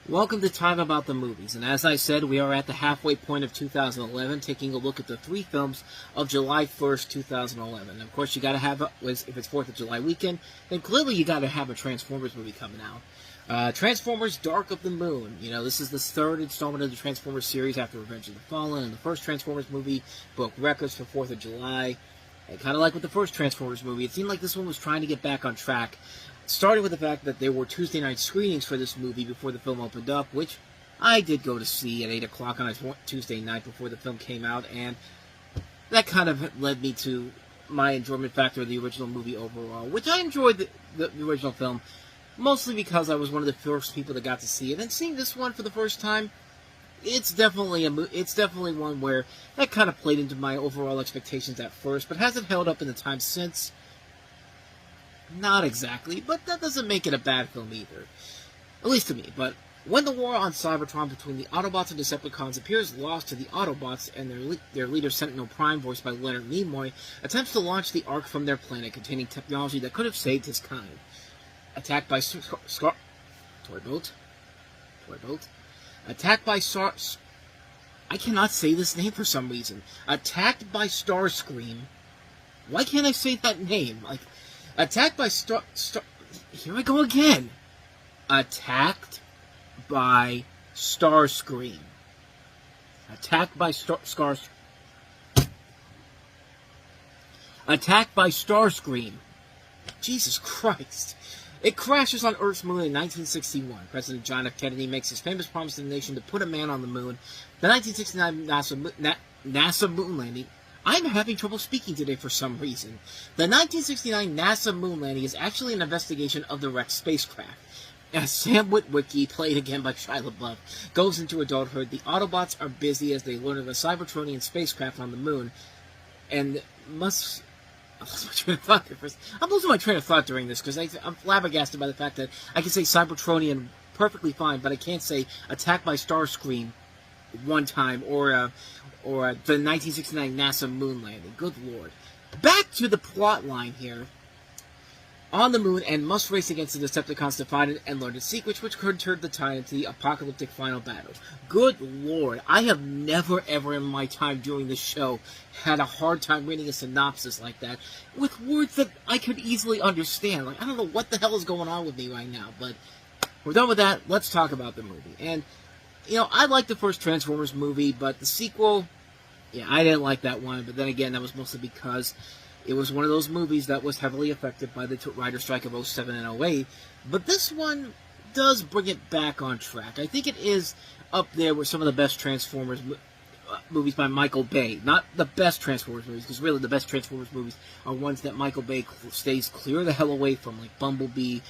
Welcome to Time About the Movies, and as I said, we are at the halfway point of 2011, taking a look at the 3 films of July 1st, 2011. And of course, you gotta have, if it's 4th of July weekend, then clearly you gotta have a Transformers movie coming out. Transformers Dark of the Moon. You know, this is the 3rd installment of the Transformers series after Revenge of the Fallen, and the first Transformers movie broke records for 4th of July. And kind of like with the first Transformers movie, it seemed like this one was trying to get back on track. Starting with the fact that there were Tuesday night screenings for this movie before the film opened up, which I did go to see at 8 o'clock on a Tuesday night before the film came out, and that kind of led me to my enjoyment factor of the original movie overall, which I enjoyed the original film, mostly because I was one of the first people that got to see it, and seeing this one for the first time, it's definitely one where that kind of played into my overall expectations at first, but hasn't held up in the time since. Not exactly, but that doesn't make it a bad film either. At least to me. But when the war on Cybertron between the Autobots and Decepticons appears lost to the Autobots and their leader Sentinel Prime, voiced by Leonard Nimoy, attempts to launch the Ark from their planet containing technology that could have saved his kind. Attacked by Attacked by I cannot say this name for some reason. Attacked by Starscream. Why can't I say that name? Attacked by here I go again. Attacked by Starscream. Attacked by Attacked by Starscream. Jesus Christ. It crashes on Earth's moon in 1961. President John F. Kennedy makes his famous promise to the nation to put a man on the moon. The 1969 NASA moon landing. I'm having trouble speaking today for some reason. The 1969 NASA moon landing is actually an investigation of the wrecked spacecraft. As Sam Witwicky, played again by Shia LaBeouf, goes into adulthood, the Autobots are busy as they learn of a Cybertronian spacecraft on the moon, and must... I'm losing my train of thought during this, because I'm flabbergasted by the fact that I can say Cybertronian perfectly fine, but I can't say attacked by Starscream one time, or the 1969 NASA moon landing. Good lord. Back to the plot line here. On the moon, and must race against the Decepticons to find and learn its secrets, which could turn the tide into the apocalyptic final battle. Good lord. I have never, ever in my time doing this show had a hard time reading a synopsis like that, with words that I could easily understand. I don't know what the hell is going on with me right now, but we're done with that. Let's talk about the movie. And you know, I liked the first Transformers movie, but the sequel, yeah, I didn't like that one. But then again, that was mostly because it was one of those movies that was heavily affected by the writer's strike of 07 and 08. But this one does bring it back on track. I think it is up there with some of the best Transformers movies by Michael Bay. Not the best Transformers movies, because really the best Transformers movies are ones that Michael Bay stays clear the hell away from, like Bumblebee,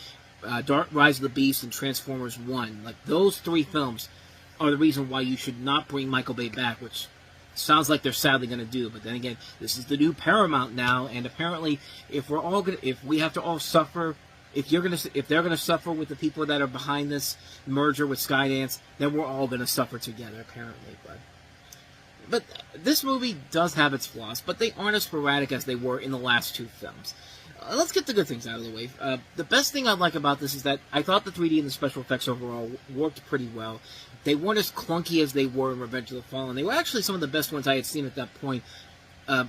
Rise of the Beast, and Transformers 1. Like, those 3 films are the reason why you should not bring Michael Bay back, which sounds like they're sadly going to do. But then again, this is the new Paramount now, and apparently, if we have to all suffer, if they're going to suffer with the people that are behind this merger with Skydance, then we're all going to suffer together, apparently. But this movie does have its flaws, but they aren't as sporadic as they were in the last 2 films. Let's get the good things out of the way. The best thing I like about this is that I thought the 3D and the special effects overall worked pretty well. They weren't as clunky as they were in Revenge of the Fallen. They were actually some of the best ones I had seen at that point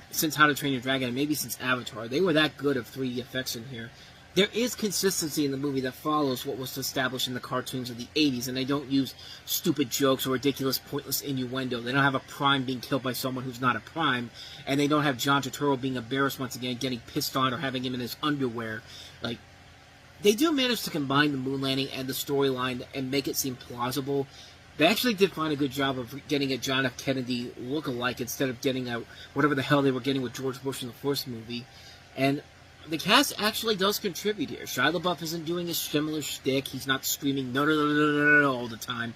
since How to Train Your Dragon, and maybe since Avatar. They were that good of 3D effects in here. There is consistency in the movie that follows what was established in the cartoons of the 80s, and they don't use stupid jokes or ridiculous, pointless innuendo. They don't have a Prime being killed by someone who's not a Prime, and they don't have John Turturro being embarrassed once again, getting pissed on, or having him in his underwear. Like, they do manage to combine the moon landing and the storyline and make it seem plausible. They actually did find a good job of getting a John F. Kennedy look-alike instead of getting a whatever the hell they were getting with George Bush in the first movie. And the cast actually does contribute here. Shia LaBeouf isn't doing his similar shtick. He's not screaming no all the time.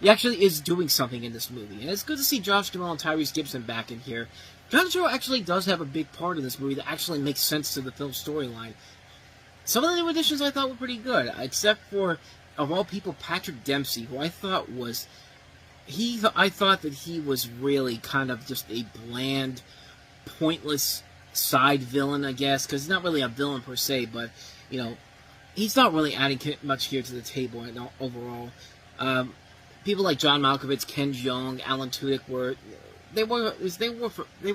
He actually is doing something in this movie. And it's good to see Josh Duhamel and Tyrese Gibson back in here. John Turturro actually does have a big part in this movie that actually makes sense to the film's storyline. Some of the new additions I thought were pretty good, except for, of all people, Patrick Dempsey, who I thought was... I thought that he was really kind of just a bland, pointless side villain, I guess, because he's not really a villain per se, but, you know, he's not really adding much here to the table overall. People like John Malkovich, Ken Jeong, Alan Tudyk were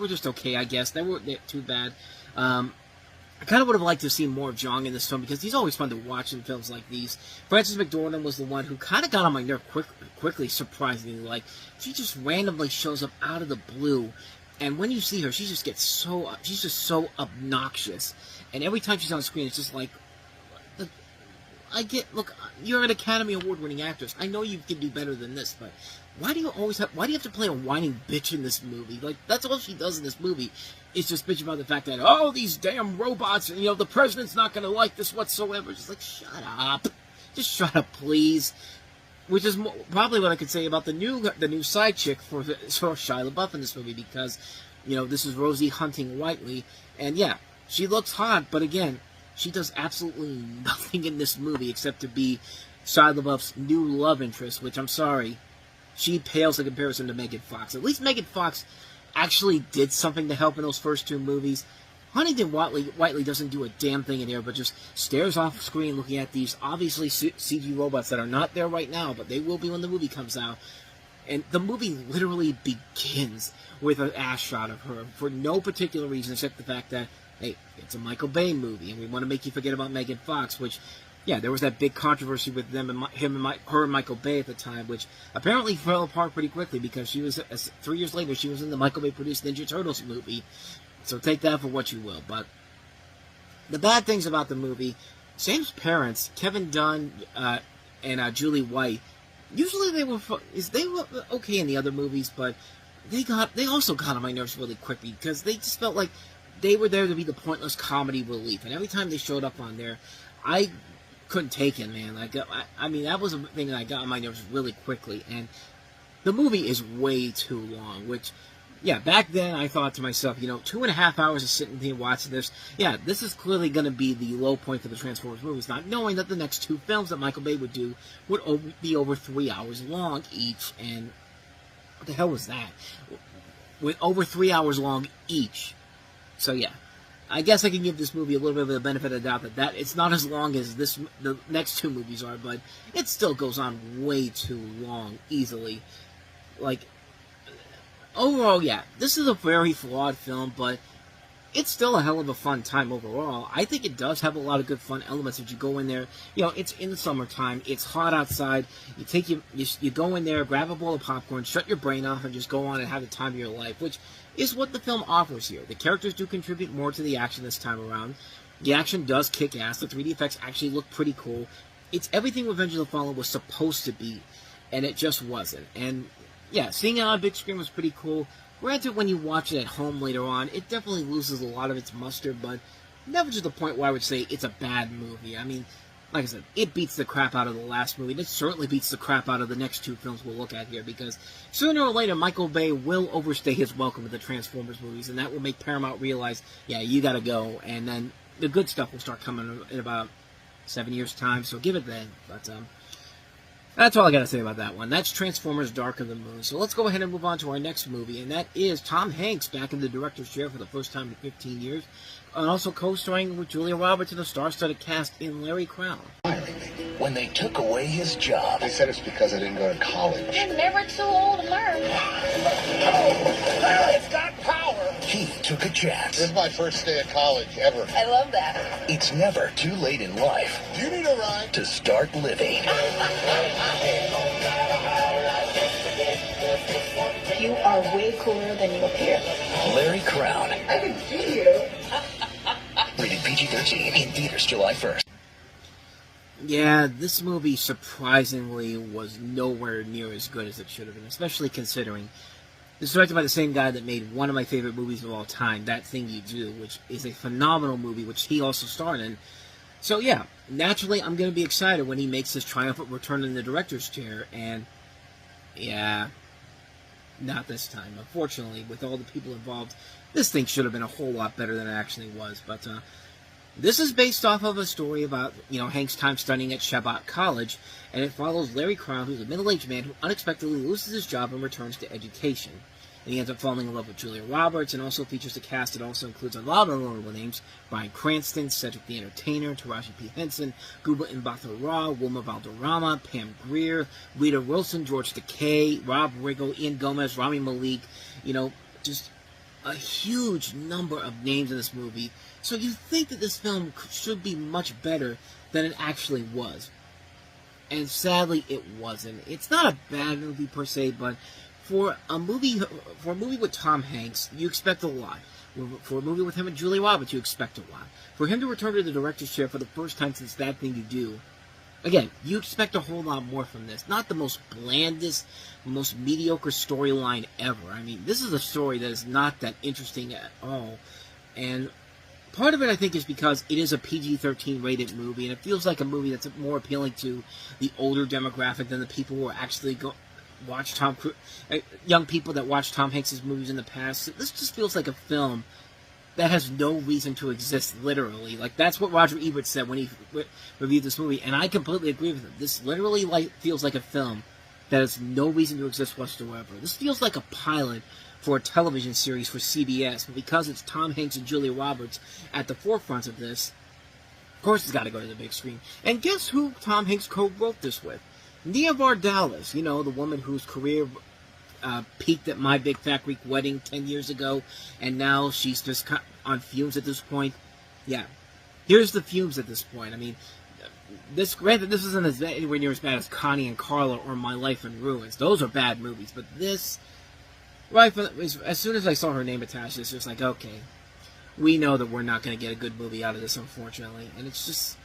just okay, I guess. They weren't too bad. I kind of would have liked to see more of Jeong in this film because he's always fun to watch in films like these. Frances McDormand was the one who kind of got on my nerve quickly, surprisingly. Like, she just randomly shows up out of the blue, and when you see her, she just she's just so obnoxious. And every time she's on screen, it's just like, look, you're an Academy Award-winning actress. I know you can do better than this, but why do you have to play a whining bitch in this movie? Like, that's all she does in this movie. It's just bitch about the fact that, oh, these damn robots, and, you know, the president's not going to like this whatsoever. Just like, shut up. Just shut up, please. Which is probably what I could say about the new side chick for Shia LaBeouf in this movie, because, you know, this is Rosie Huntington-Whiteley, and yeah, she looks hot, but again, she does absolutely nothing in this movie except to be Shia LaBeouf's new love interest, which, I'm sorry, she pales in comparison to Megan Fox. At least Megan Fox actually did something to help in those first two movies. Huntington-Whiteley doesn't do a damn thing in here, but just stares off screen looking at these obviously CG robots that are not there right now, but they will be when the movie comes out. And the movie literally begins with an ass shot of her for no particular reason except the fact that, hey, it's a Michael Bay movie, and we want to make you forget about Megan Fox, which, yeah, there was that big controversy with her and Michael Bay at the time, which apparently fell apart pretty quickly because 3 years later, she was in the Michael Bay-produced Ninja Turtles movie. So take that for what you will. But the bad things about the movie, Sam's parents, Kevin Dunn and Julie White, usually they were okay in the other movies, but they also got on my nerves really quickly because they just felt like they were there to be the pointless comedy relief. And every time they showed up on there, I couldn't take it, man. I mean, that was a thing that I got on my nerves really quickly. And the movie is way too long, which, yeah, back then I thought to myself, you know, 2.5 hours of sitting here watching this, yeah, this is clearly going to be the low point for the Transformers movies, not knowing that the next two films that Michael Bay would do would be over 3 hours long each. And what the hell was that? With over 3 hours long each. So, yeah, I guess I can give this movie a little bit of the benefit of the doubt that it's not as long as the next two movies are, but it still goes on way too long, easily. Like, overall, yeah, this is a very flawed film, but it's still a hell of a fun time overall. I think it does have a lot of good fun elements if you go in there. You know, it's in the summertime, it's hot outside, you go in there, grab a bowl of popcorn, shut your brain off, and just go on and have the time of your life, which is what the film offers here. The characters do contribute more to the action this time around. The action does kick ass. The 3D effects actually look pretty cool. It's everything Revenge of the Fallen was supposed to be, and it just wasn't. And yeah, seeing it on a big screen was pretty cool. Granted, when you watch it at home later on, it definitely loses a lot of its muster, but never to the point where I would say it's a bad movie. I mean, like I said, it beats the crap out of the last movie, and it certainly beats the crap out of the next two films we'll look at here, because sooner or later, Michael Bay will overstay his welcome with the Transformers movies, and that will make Paramount realize, yeah, you gotta go, and then the good stuff will start coming in about 7 years' time, so give it then. But, that's all I gotta say about that one. That's Transformers Dark of the Moon. So let's go ahead and move on to our next movie, and that is Tom Hanks back in the director's chair for the first time in 15 years, and also co-starring with Julia Roberts in a star-studded cast in Larry Crown. When they took away his job, They said it's because I didn't go to college. You're never too old to learn. it's got power. He took a chance. This is my first day of college ever. I love that. It's never too late in life Do you need a ride? to start living. You are way cooler than you appear. Larry Crown. I can see you. Rated PG-13 in theaters July 1st. Yeah, this movie surprisingly was nowhere near as good as it should have been, especially considering it's directed by the same guy that made one of my favorite movies of all time, That Thing You Do, which is a phenomenal movie, which he also starred in. So yeah, naturally I'm going to be excited when he makes his triumphant return in the director's chair, and Yeah. Not this time. Unfortunately, with all the people involved, this thing should have been a whole lot better than it actually was. But this is based off of a story about, Hank's time studying at Shabbat College, and it follows Larry Crown, who's a middle-aged man who unexpectedly loses his job and returns to education. And he ends up falling in love with Julia Roberts, and also features a cast that also includes a lot of notable names: Bryan Cranston, Cedric the Entertainer, Taraji P. Henson, Guba Mbatha-Raw, Wilma Valderrama, Pam Grier, Rita Wilson, George Takei, Rob Riggle, Ian Gomez, Rami Malek. Just a huge number of names in this movie. So you think that this film should be much better than it actually was. And sadly, it wasn't. It's not a bad movie per se, but for a movie with Tom Hanks, you expect a lot. For a movie with him and Julia Roberts, you expect a lot. For him to return to the director's chair for the first time since That Thing You Do, again, you expect a whole lot more from this. Not the most blandest, most mediocre storyline ever. I mean, this is a story that is not that interesting at all. And part of it, I think, is because it is a PG-13 rated movie, and it feels like a movie that's more appealing to the older demographic than the people who are actually watch young people that watch Tom Hanks' movies in the past. This just feels like a film that has no reason to exist, literally. Like, that's what Roger Ebert said when he reviewed this movie, and I completely agree with him. This literally feels like a film that has no reason to exist whatsoever. This feels like a pilot for a television series for CBS, but because it's Tom Hanks and Julia Roberts at the forefront of this, of course it's got to go to the big screen. And guess who Tom Hanks co-wrote this with? Nia Vardalos, the woman whose career peaked at My Big Fat Greek Wedding 10 years ago, and now she's just on fumes at this point. Yeah, here's the fumes at this point. I mean, granted, this isn't anywhere near as bad as Connie and Carla or My Life in Ruins. Those are bad movies, but this, as soon as I saw her name attached, it's just like, okay, we know that we're not going to get a good movie out of this, unfortunately, and it's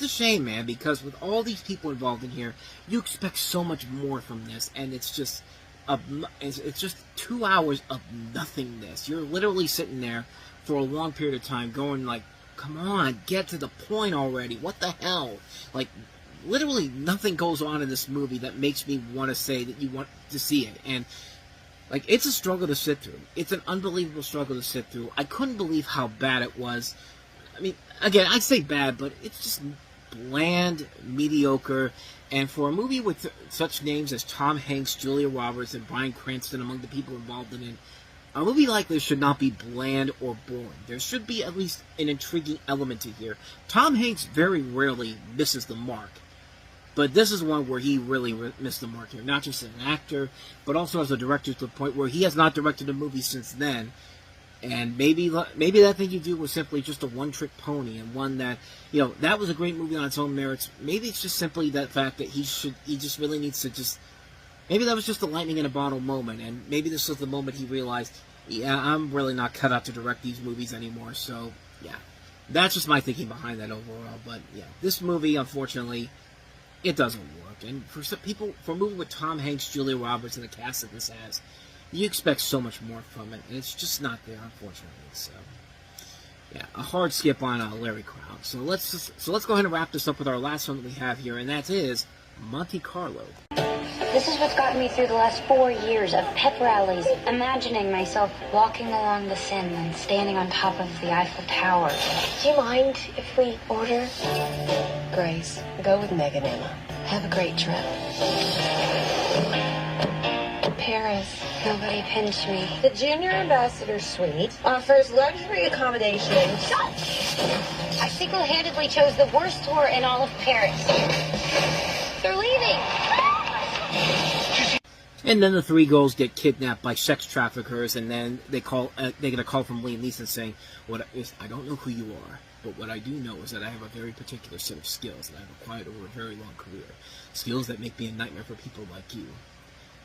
a shame, man, because with all these people involved in here, you expect so much more from this, and it's just 2 hours of nothingness. You're literally sitting there for a long period of time going like, come on, get to the point already. What the hell? Like, literally nothing goes on in this movie that makes me want to say that you want to see it. And, like, it's a struggle to sit through. It's an unbelievable struggle to sit through. I couldn't believe how bad it was. I mean, again, I say bad, but it's just bland, mediocre, and for a movie with such names as Tom Hanks, Julia Roberts, and Bryan Cranston among the people involved in it, a movie like this should not be bland or boring. There should be at least an intriguing element to here. Tom Hanks very rarely misses the mark, but this is one where he really missed the mark here, not just as an actor, but also as a director, to the point where he has not directed a movie since then. And maybe That Thing You Do was simply just a one-trick pony, and one that, that was a great movie on its own merits. Maybe it's just simply that fact that he just really needs to maybe that was just a lightning in a bottle moment, and maybe this was the moment he realized, yeah, I'm really not cut out to direct these movies anymore. So, yeah, that's just my thinking behind that overall. But, yeah, this movie, unfortunately, it doesn't work. And for some people, for a movie with Tom Hanks, Julia Roberts, and the cast that this has, you expect so much more from it, and it's just not there, unfortunately. So, yeah, a hard skip on Larry Crown. So let's go ahead and wrap this up with our last one that we have here, and that is Monte Carlo. This is what's gotten me through the last 4 years of pep rallies, imagining myself walking along the Seine and standing on top of the Eiffel Tower. Do you mind if we order? Grace, go with Meg and Emma. Have a great trip. Paris. Nobody pinched me. The Junior Ambassador Suite offers luxury accommodation. Shut! I single-handedly chose the worst tour in all of Paris. They're leaving! And then the three girls get kidnapped by sex traffickers, and then they get a call from Liam Neeson saying, I don't know who you are, but what I do know is that I have a very particular set of skills that I've acquired over a very long career. Skills that make me a nightmare for people like you.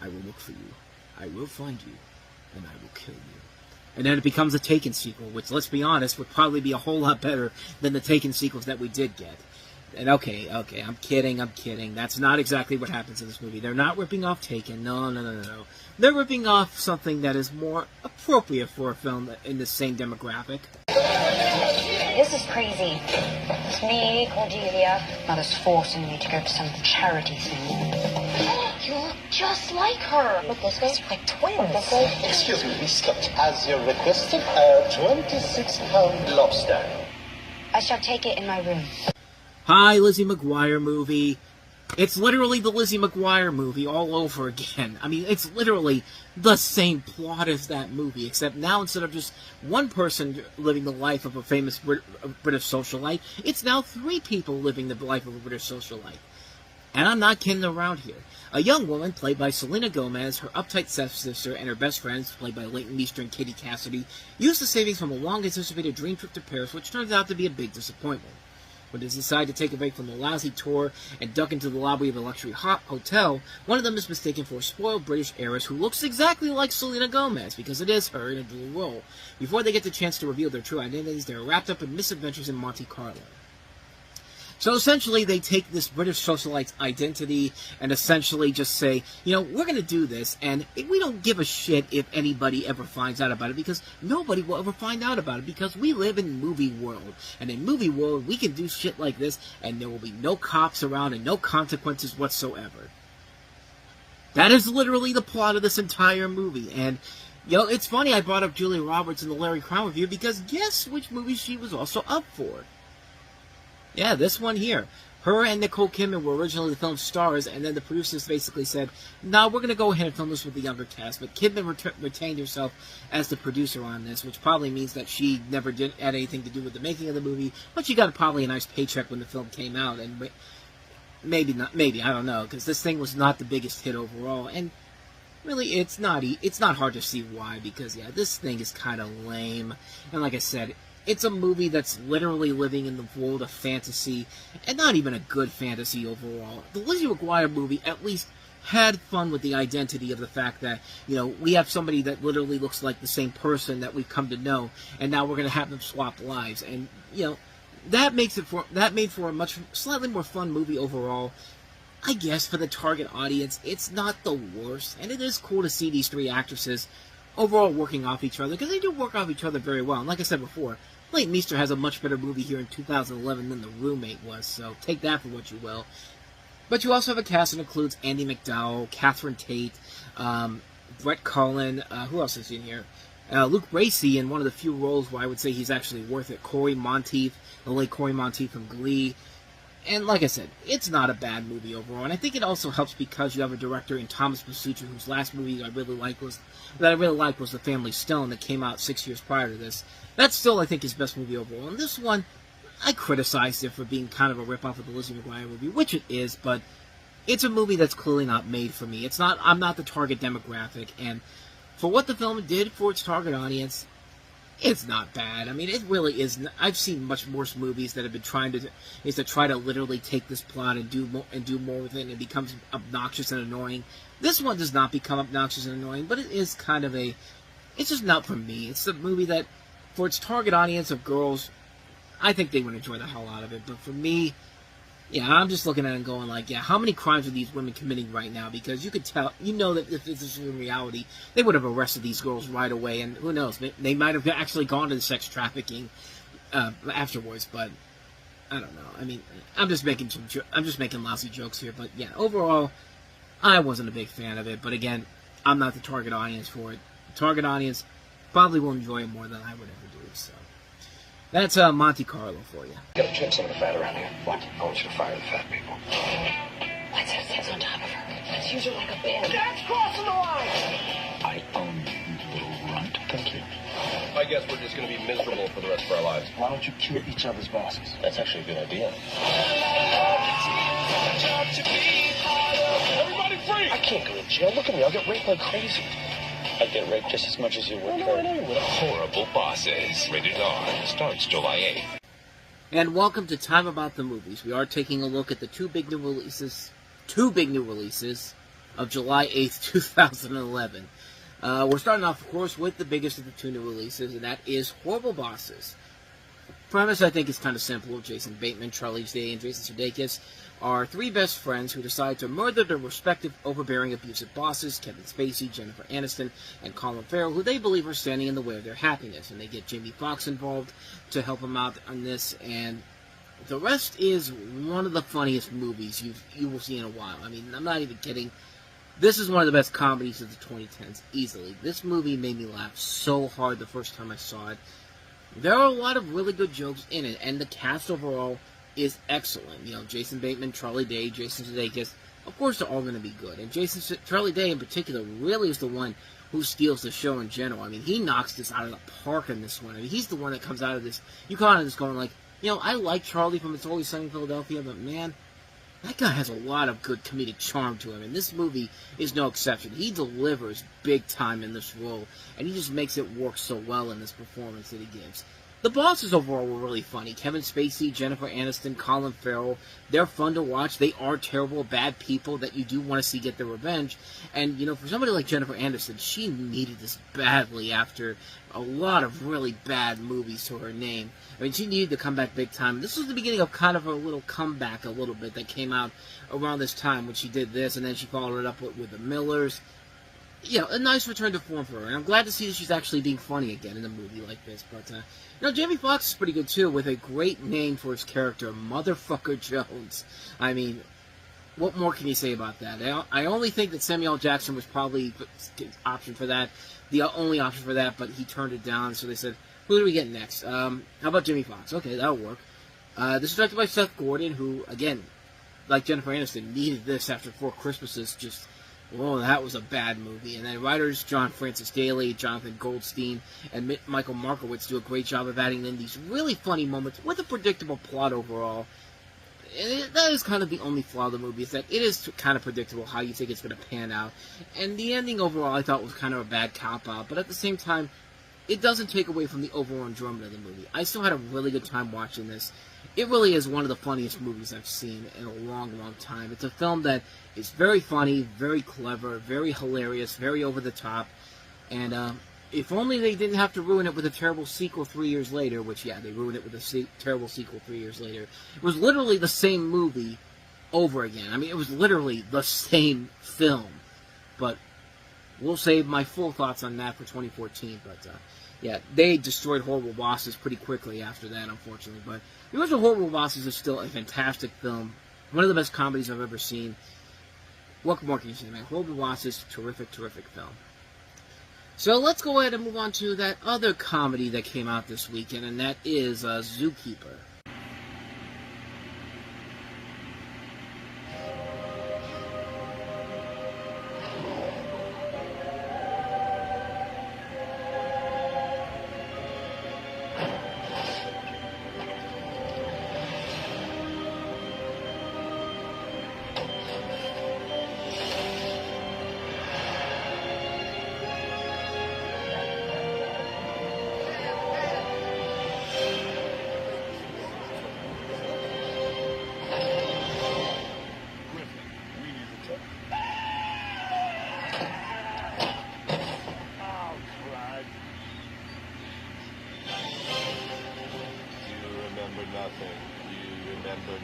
I will look for you. I will find you, and I will kill you. And then it becomes a Taken sequel, which, let's be honest, would probably be a whole lot better than the Taken sequels that we did get. And okay, I'm kidding. That's not exactly what happens in this movie. They're not ripping off Taken. No. They're ripping off something that is more appropriate for a film in the same demographic. This is crazy. It's me, Cordelia. Mother's forcing me to go to some charity thing. You look just like her. Look this way. Like twins. Excuse me, Miss Scott. As you requested, 26-pound lobster. I shall take it in my room. Hi, Lizzie McGuire movie. It's literally the Lizzie McGuire movie all over again. I mean, it's literally the same plot as that movie, except now instead of just one person living the life of a famous British socialite, it's now 3 people living the life of a British socialite. And I'm not kidding around here. A young woman, played by Selena Gomez, her uptight stepsister, and her best friends, played by Leighton Meester and Katie Cassidy, used the savings from a long-anticipated dream trip to Paris, which turns out to be a big disappointment. When they decide to take a break from the lousy tour and duck into the lobby of a luxury hotel, one of them is mistaken for a spoiled British heiress who looks exactly like Selena Gomez, because it is her in a dual role. Before they get the chance to reveal their true identities, they are wrapped up in misadventures in Monte Carlo. So essentially, they take this British socialite's identity and essentially just say, you know, we're going to do this, and we don't give a shit if anybody ever finds out about it, because nobody will ever find out about it, because we live in movie world. And in movie world, we can do shit like this, and there will be no cops around and no consequences whatsoever. That is literally the plot of this entire movie. And, you know, it's funny I brought up Julia Roberts in the Larry Crown review, because guess which movie she was also up for? Yeah, this one here. Her and Nicole Kidman were originally the film's stars, and then the producers basically said, no, we're going to go ahead and film this with the younger cast. But Kidman retained herself as the producer on this, which probably means that she never had anything to do with the making of the movie, but she got probably a nice paycheck when the film came out, and maybe not, maybe, I don't know, because this thing was not the biggest hit overall, and really, it's not hard to see why, because, yeah, this thing is kind of lame, and like I said, it's a movie that's literally living in the world of fantasy, and not even a good fantasy overall. The Lizzie McGuire movie at least had fun with the identity of the fact that, you know, we have somebody that literally looks like the same person that we've come to know, and now we're going to have them swap lives. And, you know, that made for a much slightly more fun movie overall. I guess for the target audience, it's not the worst, and it is cool to see these 3 actresses overall working off each other, because they do work off each other very well. And like I said before, Leighton Meester has a much better movie here in 2011 than The Roommate was, so take that for what you will. But you also have a cast that includes Andie MacDowell, Catherine Tate, Brett Cullen, who else is in here? Luke Bracey in one of the few roles where I would say he's actually worth it. Corey Monteith, the late Corey Monteith from Glee. And like I said, it's not a bad movie overall, and I think it also helps because you have a director in Thomas Masucci, whose last movie I really liked was The Family Stone, that came out 6 years prior to this. That's still, I think, his best movie overall. And this one, I criticized it for being kind of a ripoff of the Lizzie McGuire movie, which it is, but it's a movie that's clearly not made for me. I'm not the target demographic, and for what the film did for its target audience, it's not bad. I mean, it really is. I've seen much worse movies that have been try to literally take this plot and do more with it, and it becomes obnoxious and annoying. This one does not become obnoxious and annoying, but it is kind of it's just not for me. It's a movie that, for its target audience of girls, I think they would enjoy the hell out of it. But for me, yeah, I'm just looking at it and going like, yeah, how many crimes are these women committing right now? Because you could tell, you know that if this is in reality, they would have arrested these girls right away, and who knows, they might have actually gone to the sex trafficking afterwards. But I don't know. I mean, I'm just making lousy jokes here. But yeah, overall, I wasn't a big fan of it. But again, I'm not the target audience for it. The target audience probably will enjoy it more than I would ever do. So that's Monte Carlo for you. Gotta trim some of the fat around here. What? I want you to fire the fat people. Let's have sex on top of her. Let's use her like a bed. That's crossing the line! I own you, little runt. Thank you. I guess we're just gonna be miserable for the rest of our lives. Why don't you kill each other's bosses? That's actually a good idea. Everybody free! I can't go to jail. Look at me. I'll get raped like crazy. I'd get raped just as much as you would. Horrible Bosses. Rated R. Starts July 8th. And welcome to Time About the Movies. We are taking a look at the two big new releases of July 8th, 2011. We're starting off, of course, with the biggest of the 2 new releases, and that is Horrible Bosses. Premise, I think, is kind of simple. Jason Bateman, Charlie Day, and Jason Sudeikis are 3 best friends who decide to murder their respective overbearing, abusive bosses, Kevin Spacey, Jennifer Aniston, and Colin Farrell, who they believe are standing in the way of their happiness. And they get Jamie Foxx involved to help them out on this, and the rest is one of the funniest movies you will see in a while. I mean, I'm not even kidding. This is one of the best comedies of the 2010s, easily. This movie made me laugh so hard the first time I saw it. There are a lot of really good jokes in it, and the cast overall is excellent. You know, Jason Bateman, Charlie Day, Jason Sudeikis, of course they're all going to be good. And Charlie Day in particular really is the one who steals the show in general. I mean, he knocks this out of the park in this one. I mean, he's the one that comes out of this, you come out of this going like, you know, I like Charlie from It's Always Sunny in Philadelphia, but man, that guy has a lot of good comedic charm to him, and this movie is no exception. He delivers big time in this role, and he just makes it work so well in this performance that he gives. The bosses overall were really funny. Kevin Spacey, Jennifer Aniston, Colin Farrell, they're fun to watch. They are terrible, bad people that you do want to see get their revenge. And, you know, for somebody like Jennifer Aniston, she needed this badly after a lot of really bad movies to her name. I mean, she needed to come back big time. This was the beginning of kind of a little comeback a little bit that came out around this time when she did this, and then she followed it up with The Millers. You know, a nice return to form for her, and I'm glad to see that she's actually being funny again in a movie like this. But, you know, Jamie Foxx is pretty good, too, with a great name for his character, Motherfucker Jones. I mean, what more can you say about that? I only think that Samuel L. Jackson was probably the option for that, the only option for that, but he turned it down, so they said, who do we get next? How about Jamie Foxx? Okay, that'll work. This is directed by Seth Gordon, who, again, like Jennifer Aniston, needed this after 4 Christmases, just... Whoa, that was a bad movie. And then writers John Francis Daley, Jonathan Goldstein, and Michael Markowitz do a great job of adding in these really funny moments with a predictable plot overall. And that is kind of the only flaw of the movie, is that it is kind of predictable how you think it's going to pan out. And the ending overall I thought was kind of a bad cop-out, but at the same time, it doesn't take away from the overall enjoyment of the movie. I still had a really good time watching this. It really is one of the funniest movies I've seen in a long, long time. It's a film that is very funny, very clever, very hilarious, very over the top. And if only they didn't have to ruin it with a terrible sequel 3 years later, which, yeah, they ruined it with a terrible sequel 3 years later. It was literally the same movie over again. I mean, it was literally the same film. But we'll save my full thoughts on that for 2014. But, yeah, they destroyed Horrible Bosses pretty quickly after that, unfortunately. But the original Horrible Bosses is still a fantastic film. One of the best comedies I've ever seen. What more can you say, man? Horrible Bosses, terrific, terrific film. So let's go ahead and move on to that other comedy that came out this weekend, and that is Zookeeper.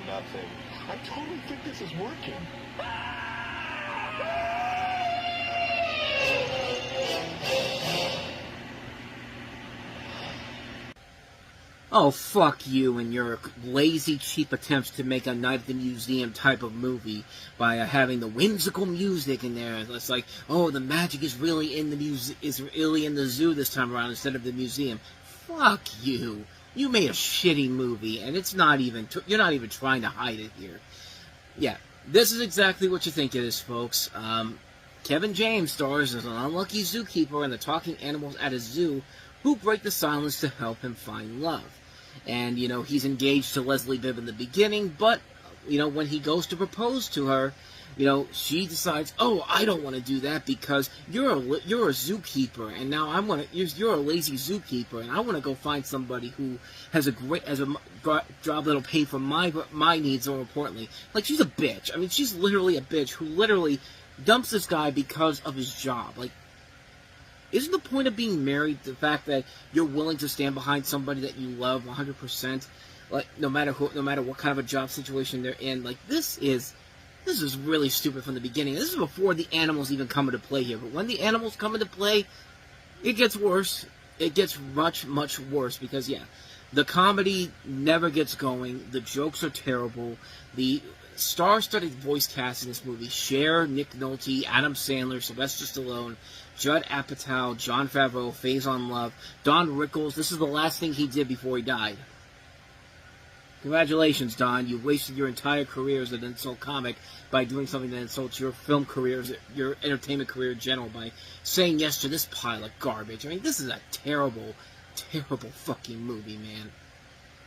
Nothing. I totally think this is working. Oh, fuck you and your lazy, cheap attempts to make a Night at the Museum type of movie by having the whimsical music in there. It's like, oh, the magic is really in the zoo this time around instead of the museum. Fuck you. You made a shitty movie, and it's not even, you're not even trying to hide it here. Yeah, this is exactly what you think it is, folks. Kevin James stars as an unlucky zookeeper and the talking animals at a zoo who break the silence to help him find love. And, you know, he's engaged to Leslie Bibb in the beginning, but, you know, when he goes to propose to her, you know, she decides, oh, I don't want to do that because you're a zookeeper, and now you're a lazy zookeeper, and I want to go find somebody who has a job that'll pay for my needs more importantly. Like, she's a bitch. I mean, she's literally a bitch who literally dumps this guy because of his job. Like, isn't the point of being married the fact that you're willing to stand behind somebody that you love 100%? Like, no matter what kind of a job situation they're in. Like, this is really stupid from the beginning. This is before the animals even come into play here. But when the animals come into play, it gets worse. It gets much, much worse because, yeah, the comedy never gets going. The jokes are terrible. star-studded voice cast in this movie. Cher, Nick Nolte, Adam Sandler, Sylvester Stallone, Judd Apatow, Jon Favreau, Faison Love, Don Rickles. This is the last thing he did before he died. Congratulations, Don. You wasted your entire career as an insult comic by doing something that insults your film career, your entertainment career in general, by saying yes to this pile of garbage. I mean, this is a terrible, terrible fucking movie, man.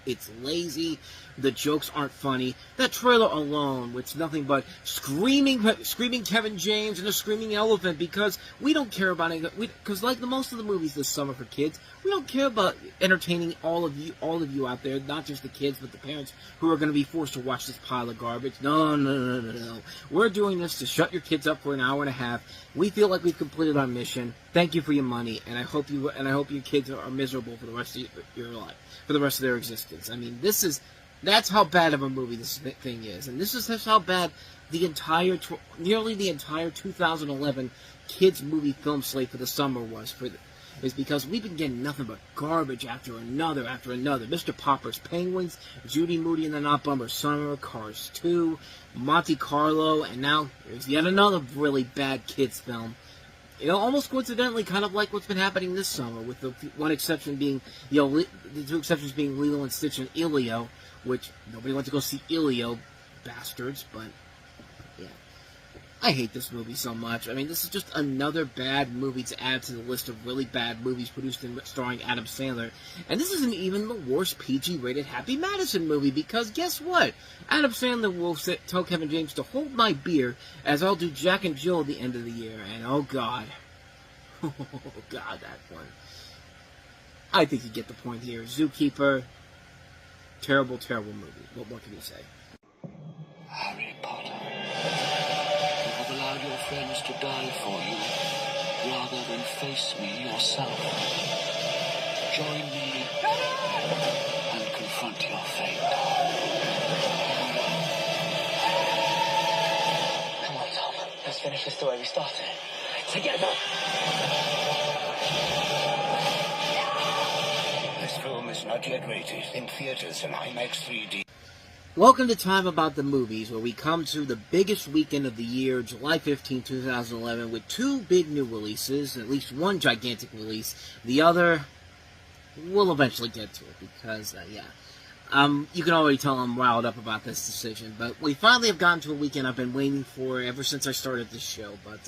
It's lazy. The jokes aren't funny. That trailer alone, with nothing but screaming Kevin James and a screaming elephant, because we don't care about it. Because like most of the movies this summer for kids, we don't care about entertaining all of you out there, not just the kids, but the parents who are going to be forced to watch this pile of garbage. No. We're doing this to shut your kids up for an hour and a half. We feel like we've completed our mission. Thank you for your money, and I hope your kids are miserable for the rest of your life, for the rest of their existence. I mean, that's how bad of a movie this thing is, and this is just how bad nearly the entire 2011 kids movie film slate for the summer was. Is because we've been getting nothing but garbage after another. Mr. Popper's Penguins, Judy Moody and the Not Bummer Summer, Cars 2, Monte Carlo, and now there's yet another really bad kids film. You know, almost coincidentally, kind of like what's been happening this summer, with the one exception being, the two exceptions being Lilo and Stitch and Elio, which nobody went to go see Elio, bastards, but yeah. I hate this movie so much. I mean, this is just another bad movie to add to the list of really bad movies produced and starring Adam Sandler. And this isn't even the worst PG-rated Happy Madison movie, because guess what? Adam Sandler will tell Kevin James to hold my beer, as I'll do Jack and Jill at the end of the year. And oh god. Oh god, that one. I think you get the point here. Zookeeper. Terrible, terrible movie. What can you say? Harry Potter. Allowed your friends to die for you, rather than face me yourself. Join me and confront your fate. Come on, Tom. Let's finish this the way we started. Together. This film is not yet rated in theaters and IMAX 3D. Welcome to Time About the Movies, where we come to the biggest weekend of the year, July 15, 2011, with two big new releases, at least one gigantic release. The other, we'll eventually get to it, because, you can already tell I'm riled up about this decision, but we finally have gotten to a weekend I've been waiting for ever since I started this show. But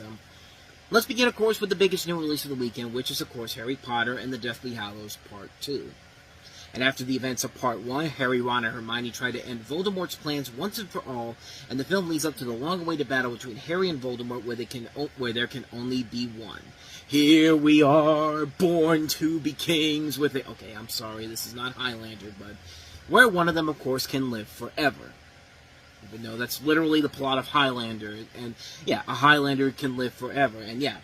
let's begin, of course, with the biggest new release of the weekend, which is, of course, Harry Potter and the Deathly Hallows Part 2. And after the events of Part 1, Harry, Ron, and Hermione try to end Voldemort's plans once and for all, and the film leads up to the long-awaited battle between Harry and Voldemort, where there can only be one. Here we are, born to be kings with it. Okay, I'm sorry, this is not Highlander, but where one of them, of course, can live forever. Even though that's literally the plot of Highlander, and yeah, a Highlander can live forever, and yeah.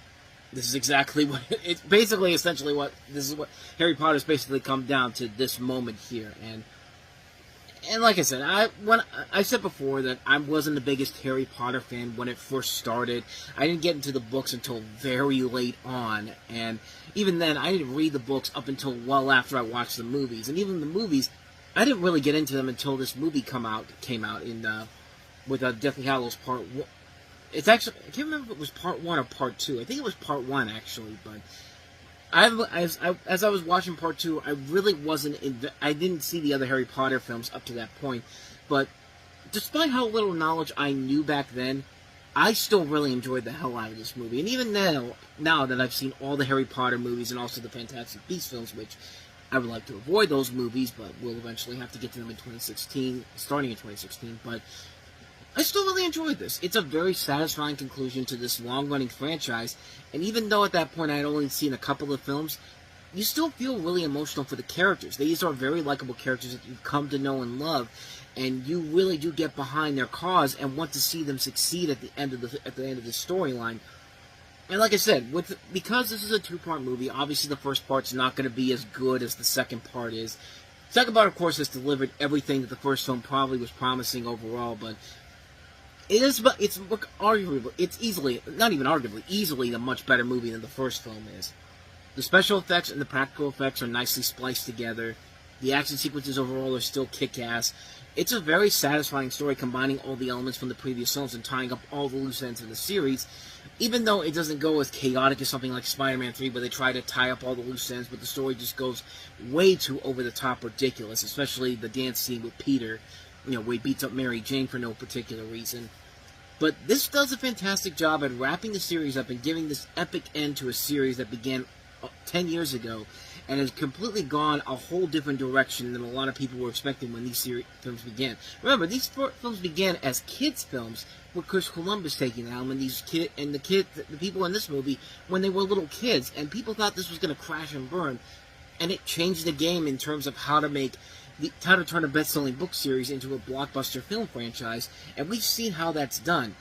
This is exactly what it's basically, essentially what this is what Harry Potter's basically come down to this moment here, and like I said, I said before that I wasn't the biggest Harry Potter fan when it first started. I didn't get into the books until very late on, and even then, I didn't read the books up until well after I watched the movies, and even the movies, I didn't really get into them until this movie came out in with Deathly Hallows Part 1. It's actually, I can't remember if it was Part 1 or Part 2. I think it was Part 1, actually, but as I was watching Part 2, I really I didn't see the other Harry Potter films up to that point, but despite how little knowledge I knew back then, I still really enjoyed the hell out of this movie. And even now that I've seen all the Harry Potter movies and also the Fantastic Beasts films, which I would like to avoid those movies, but we'll eventually have to get to them in 2016, starting in 2016, but I still really enjoyed this. It's a very satisfying conclusion to this long-running franchise, and even though at that point I had only seen a couple of films, you still feel really emotional for the characters. These are very likable characters that you've come to know and love, and you really do get behind their cause and want to see them succeed at the end of the storyline. And like I said, because this is a two-part movie, obviously the first part's not going to be as good as the second part is. The second part, of course, has delivered everything that the first film probably was promising overall, but it's arguably, it's easily, not even arguably, easily a much better movie than the first film is. The special effects and the practical effects are nicely spliced together. The action sequences overall are still kick-ass. It's a very satisfying story, combining all the elements from the previous films and tying up all the loose ends of the series, even though it doesn't go as chaotic as something like Spider-Man 3, where they try to tie up all the loose ends, but the story just goes way too over-the-top ridiculous, especially the dance scene with Peter, where he beats up Mary Jane for no particular reason. But this does a fantastic job at wrapping the series up and giving this epic end to a series that began 10 years ago, and has completely gone a whole different direction than a lot of people were expecting when these films began. Remember, these films began as kids' films, with Chris Columbus taking the helm, and the people in this movie, when they were little kids, and people thought this was going to crash and burn, and it changed the game in terms of how to turn a best-selling book series into a blockbuster film franchise, and we've seen how that's done.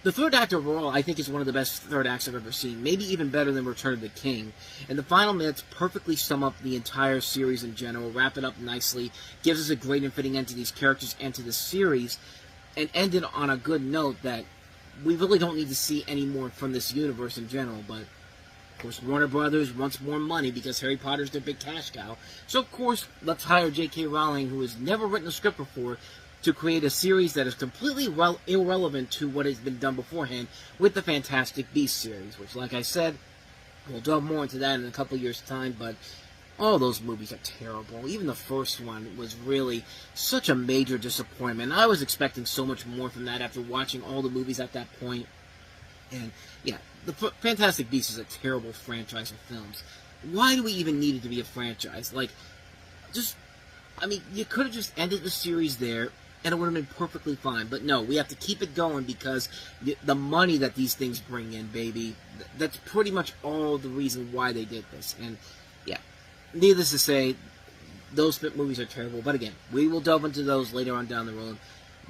The third act overall, I think, is one of the best third acts I've ever seen, maybe even better than Return of the King. And the final minutes perfectly sum up the entire series in general, wrap it up nicely, gives us a great and fitting end to these characters and to the series, and end it on a good note that we really don't need to see any more from this universe in general. But, of course, Warner Brothers wants more money because Harry Potter's their big cash cow. So, of course, let's hire J.K. Rowling, who has never written a script before, to create a series that is completely irrelevant to what has been done beforehand with the Fantastic Beasts series, which, like I said, we'll delve more into that in a couple years' time, but all those movies are terrible. Even the first one was really such a major disappointment. I was expecting so much more from that after watching all the movies at that point. And, yeah, the Fantastic Beasts is a terrible franchise of films. Why do we even need it to be a franchise? You could have just ended the series there, and it would have been perfectly fine. But no, we have to keep it going because the money that these things bring in, baby, that's pretty much all the reason why they did this. And, yeah, needless to say, those movies are terrible. But again, we will delve into those later on down the road.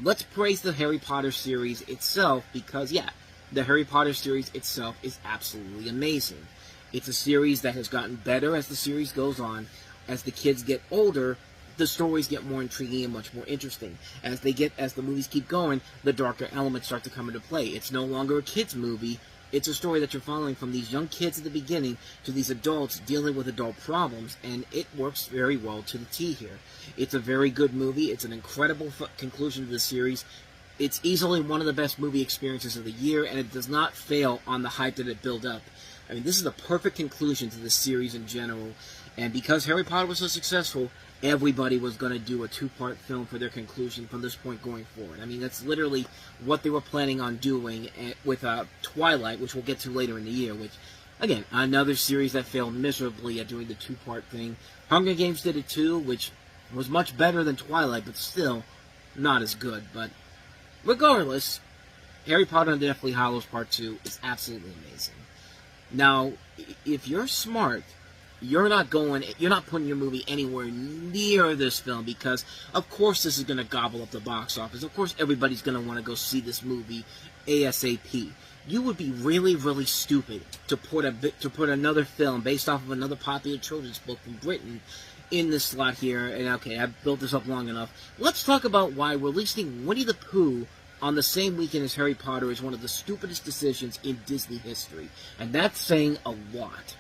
Let's praise the Harry Potter series itself because, yeah, the Harry Potter series itself is absolutely amazing. It's a series that has gotten better as the series goes on. As the kids get older, the stories get more intriguing and much more interesting. As the movies keep going, the darker elements start to come into play. It's no longer a kids' movie. It's a story that you're following from these young kids at the beginning to these adults dealing with adult problems, and it works very well to the T here. It's a very good movie. It's an incredible conclusion to the series. It's easily one of the best movie experiences of the year, and it does not fail on the hype that it built up. I mean, this is the perfect conclusion to the series in general, and because Harry Potter was so successful, everybody was going to do a two-part film for their conclusion from this point going forward. I mean, that's literally what they were planning on doing with Twilight, which we'll get to later in the year, which, again, another series that failed miserably at doing the two-part thing. Hunger Games did it too, which was much better than Twilight, but still not as good. But regardless, Harry Potter and the Deathly Hallows Part 2 is absolutely amazing. Now, if you're smart, you're not putting your movie anywhere near this film because, of course, this is going to gobble up the box office. Of course, everybody's going to want to go see this movie ASAP. You would be really, really stupid to put another film based off of another popular children's book from Britain in this slot here. And okay, I've built this up long enough. Let's talk about why releasing Winnie the Pooh on the same weekend as Harry Potter is one of the stupidest decisions in Disney history. And that's saying a lot.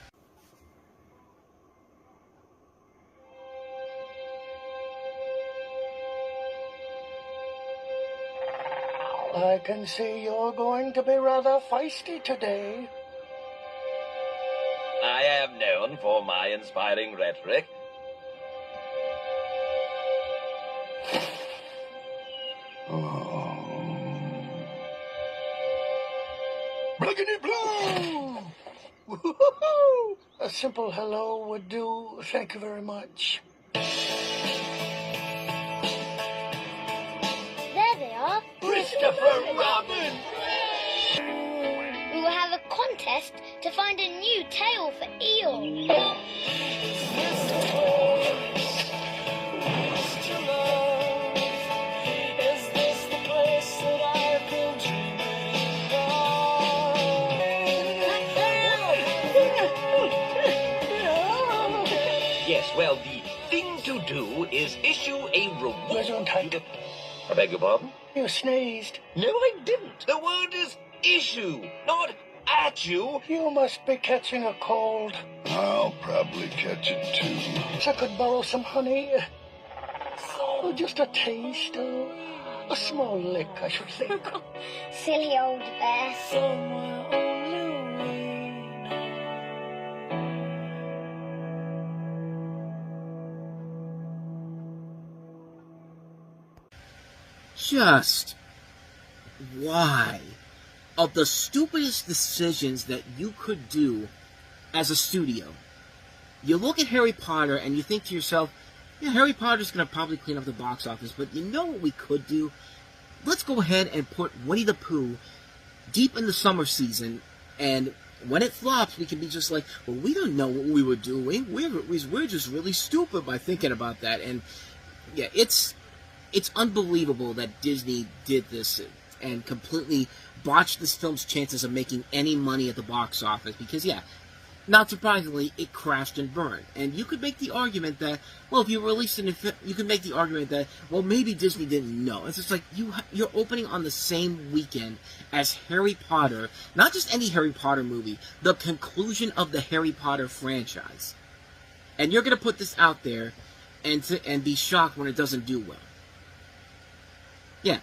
I can see you're going to be rather feisty today. I am known for my inspiring rhetoric. Blickety blue! Woo-hoo-hoo! A simple hello would do. Thank you very much. There they are. Christopher Robin! We will have a contest to find a new tail for Eeyore. Yes, well, the thing to do is issue a reward. Gesundheit. I beg your pardon? You sneezed. No, I didn't. The word is issue, not at you. You must be catching a cold. I'll probably catch it too. I could borrow some honey. So Oh, just a taste. A small lick, I should think. Silly old bear. Somewhere only Just why? Of the stupidest decisions that you could do as a studio. You look at Harry Potter and you think to yourself, yeah, Harry Potter's going to probably clean up the box office, but you know what we could do? Let's go ahead and put Winnie the Pooh deep in the summer season, and when it flops, we can be just like, well, we don't know what we were doing. We're just really stupid by thinking about that. And yeah, it's unbelievable that Disney did this and completely botched this film's chances of making any money at the box office, because yeah, not surprisingly, it crashed and burned. And you could make the argument that, well, if you released it, you could make the argument that, well, maybe Disney didn't know. It's just like, you're opening on the same weekend as Harry Potter, not just any Harry Potter movie, the conclusion of the Harry Potter franchise. And you're going to put this out there and be shocked when it doesn't do well. Yeah.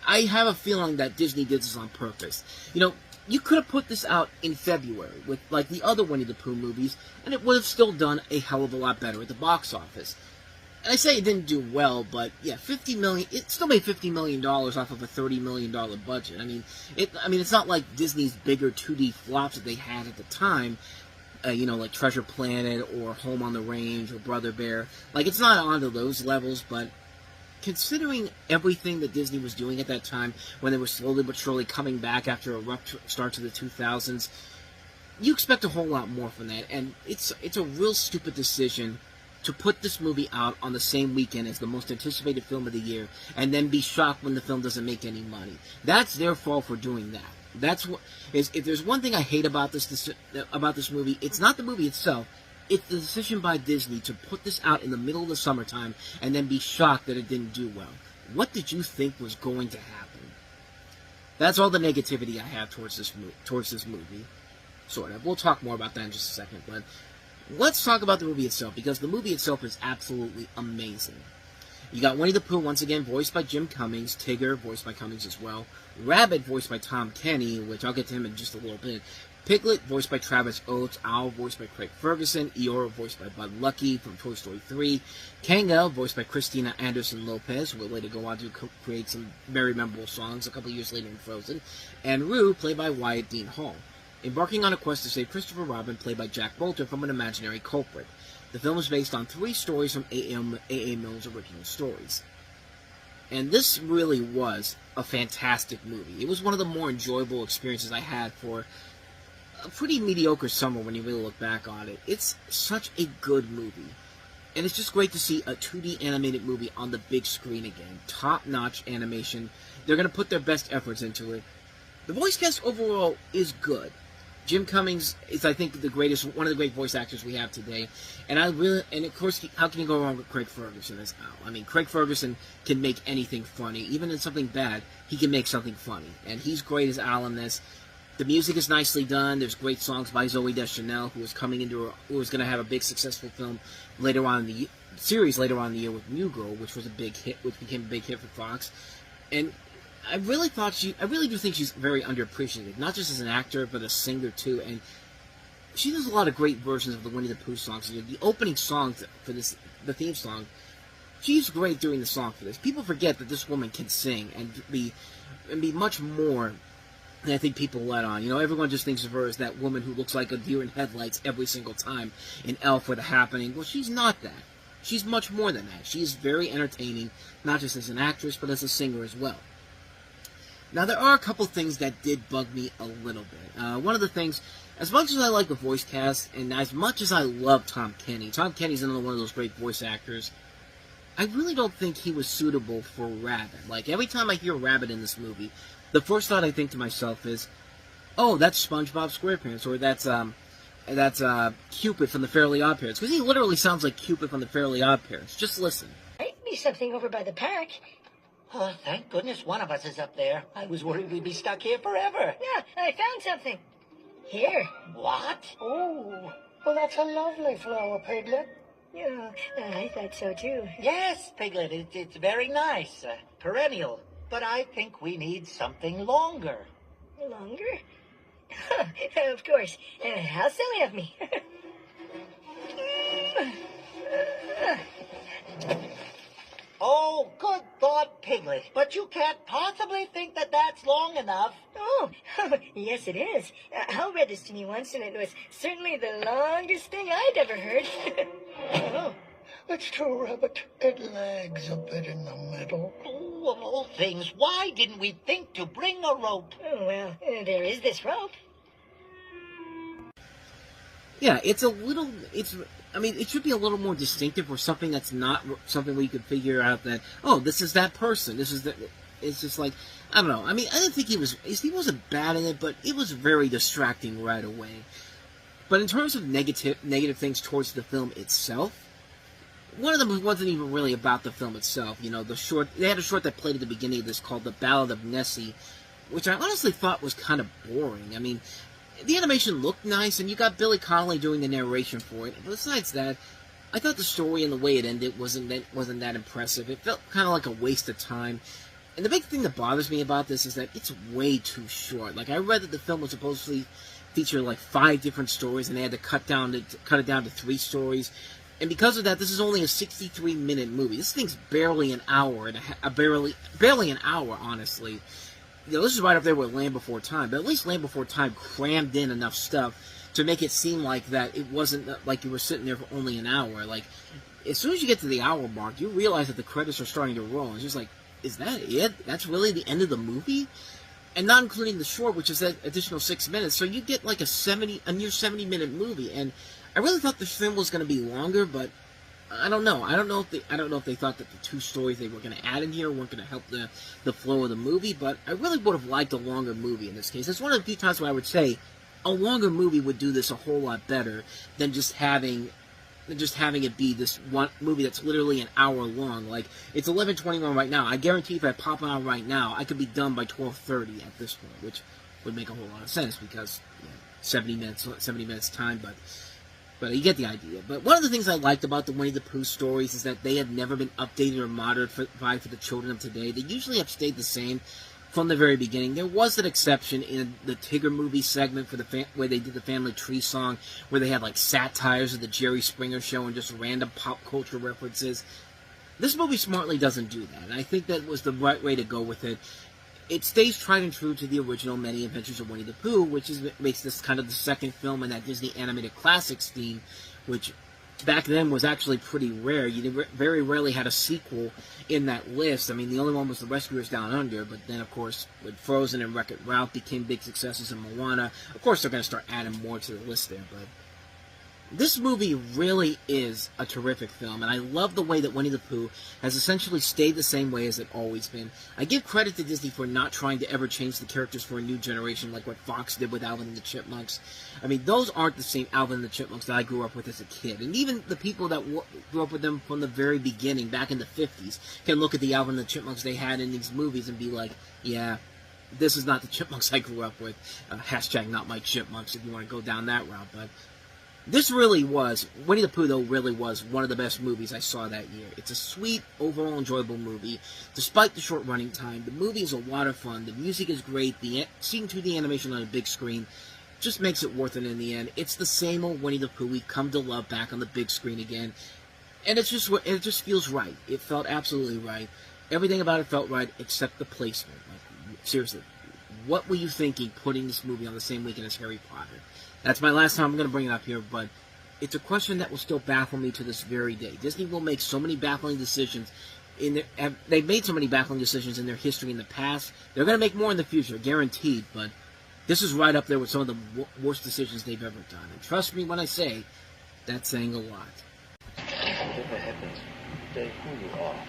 I have a feeling that Disney did this on purpose. You know, you could have put this out in February with, like, the other Winnie the Pooh movies, and it would have still done a hell of a lot better at the box office. And I say it didn't do well, but yeah, $50 million. It still made $50 million off of a $30 million budget. I mean, it's not like Disney's bigger 2D flops that they had at the time. You know, like Treasure Planet or Home on the Range or Brother Bear. Like, it's not onto those levels, but considering everything that Disney was doing at that time, when they were slowly but surely coming back after a rough start to the 2000s, you expect a whole lot more from that. And it's a real stupid decision to put this movie out on the same weekend as the most anticipated film of the year, and then be shocked when the film doesn't make any money. That's their fault for doing that. That's what is. If there's one thing I hate about this movie, it's not the movie itself. It's the decision by Disney to put this out in the middle of the summertime and then be shocked that it didn't do well. What did you think was going to happen? That's all the negativity I have towards this movie. Sort of. We'll talk more about that in just a second, but let's talk about the movie itself, because the movie itself is absolutely amazing. You got Winnie the Pooh, once again, voiced by Jim Cummings, Tigger, voiced by Cummings as well, Rabbit, voiced by Tom Kenny, which I'll get to him in just a little bit, Piglet, voiced by Travis Oates, Owl, voiced by Craig Ferguson, Eeyore, voiced by Bud Lucky from Toy Story 3, Kangol, voiced by Christina Anderson Lopez, who would later go on to create some very memorable songs a couple years later in Frozen, and Roo, played by Wyatt Dean Hall, embarking on a quest to save Christopher Robin, played by Jack Bolter, from an imaginary culprit. The film is based on 3 stories from A.A. Milne's original stories. And this really was a fantastic movie. It was one of the more enjoyable experiences I had for a pretty mediocre summer when you really look back on it. It's such a good movie. And it's just great to see a 2D animated movie on the big screen again. Top-notch animation. They're going to put their best efforts into it. The voice cast overall is good. Jim Cummings is, I think, one of the great voice actors we have today. And of course, how can you go wrong with Craig Ferguson as Al? I mean, Craig Ferguson can make anything funny. Even in something bad, he can make something funny. And he's great as Al in this. The music is nicely done. There's great songs by Zooey Deschanel, who was going to have a big successful film later on in the series later on in the year with New Girl, which was a big hit, which became a big hit for Fox. And I really do think she's very underappreciated, not just as an actor, but a singer too. And she does a lot of great versions of the Winnie the Pooh songs. The opening song for this, the theme song, she's great doing the song for this. People forget that this woman can sing and be much more than I think people let on. You know, everyone just thinks of her as that woman who looks like a deer in headlights every single time in Elf or The Happening. Well, she's not that. She's much more than that. She's very entertaining, not just as an actress, but as a singer as well. Now, there are a couple things that did bug me a little bit. One of the things, as much as I like the voice cast, and as much as I love Tom Kenny's another one of those great voice actors, I really don't think he was suitable for Rabbit. Like, every time I hear Rabbit in this movie, the first thought I think to myself is, oh, that's SpongeBob SquarePants, or that's Cupid from the Fairly Odd Parents, because he literally sounds like Cupid from the Fairly Odd Parents. Just listen. Might be something over by the park. Oh, thank goodness one of us is up there. I was worried we'd be stuck here forever. Yeah, I found something. Here. What? Oh, well, that's a lovely flower, Piglet. Yeah, I thought so too. Yes, Piglet, it's very nice. Perennial. But I think we need something longer. Longer? Of course. How silly of me. Oh, good thought, Piglet. But you can't possibly think that that's long enough. Oh, yes it is. Hal read this to me once, and it was certainly the longest thing I'd ever heard. Oh, that's true, Rabbit. It lags a bit in the middle. Oh, of all things, why didn't we think to bring a rope? Oh, well, there is this rope. Yeah, it's a little, I mean, it should be a little more distinctive, or something that's not something where you could figure out that, oh, this is that person, this is that, it's just like, I don't know, I mean, I didn't think he wasn't bad in it, but it was very distracting right away. But in terms of negative things towards the film itself, one of them wasn't even really about the film itself, you know, they had a short that played at the beginning of this called The Ballad of Nessie, which I honestly thought was kind of boring. I mean, the animation looked nice, and you got Billy Connolly doing the narration for it. But besides that, I thought the story and the way it ended wasn't that impressive. It felt kind of like a waste of time. And the big thing that bothers me about this is that it's way too short. Like, I read that the film was supposedly feature like 5 different stories, and they had to cut it down to 3 stories. And because of that, this is only a 63-minute movie. This thing's barely an hour, barely an hour, honestly. You know, this is right up there with Land Before Time, but at least Land Before Time crammed in enough stuff to make it seem like that it wasn't like you were sitting there for only an hour. Like, as soon as you get to the hour mark, you realize that the credits are starting to roll. It's just like, is that it? That's really the end of the movie? And not including the short, which is that additional 6 minutes. So you get like a near 70-minute movie. And I really thought the film was going to be longer, but I don't know. I don't know if they thought that the 2 stories they were going to add in here weren't going to help the flow of the movie. But I really would have liked a longer movie in this case. It's one of the few times where I would say a longer movie would do this a whole lot better than just having it be this one movie that's literally an hour long. Like, it's 11:21 right now. I guarantee if I pop it on right now, I could be done by 12:30 at this point, which would make a whole lot of sense because 70 minutes time, but you get the idea. But one of the things I liked about the Winnie the Pooh stories is that they have never been updated or modified for the children of today. They usually have stayed the same from the very beginning. There was an exception in the Tigger movie segment for where they did the Family Tree song, where they had like satires of the Jerry Springer Show and just random pop culture references. This movie smartly doesn't do that, and I think that was the right way to go with it. It stays tried and true to the original Many Adventures of Winnie the Pooh, which makes this kind of the second film in that Disney Animated Classics theme, which back then was actually pretty rare. You very rarely had a sequel in that list. I mean, the only one was The Rescuers Down Under, but then, of course, with Frozen and Wreck-It Ralph became big successes in Moana. Of course, they're going to start adding more to the list there, but this movie really is a terrific film, and I love the way that Winnie the Pooh has essentially stayed the same way as it's always been. I give credit to Disney for not trying to ever change the characters for a new generation like what Fox did with Alvin and the Chipmunks. I mean, those aren't the same Alvin and the Chipmunks that I grew up with as a kid. And even the people that grew up with them from the very beginning, back in the 50s, can look at the Alvin and the Chipmunks they had in these movies and be like, yeah, this is not the Chipmunks I grew up with. Hashtag not my Chipmunks if you want to go down that route, but this really was, Winnie the Pooh, though, really was one of the best movies I saw that year. It's a sweet, overall enjoyable movie. Despite the short running time, the movie is a lot of fun. The music is great. Seeing 2D animation on a big screen just makes it worth it in the end. It's the same old Winnie the Pooh we come to love back on the big screen again. And it just feels right. It felt absolutely right. Everything about it felt right except the placement. Like, seriously, what were you thinking putting this movie on the same weekend as Harry Potter? That's my last time I'm going to bring it up here, but it's a question that will still baffle me to this very day. Disney will make so many baffling decisions. They've made so many baffling decisions in their history in the past. They're going to make more in the future, guaranteed, but this is right up there with some of the worst decisions they've ever done. And trust me when I say, that's saying a lot. Whatever happens, stay who you are.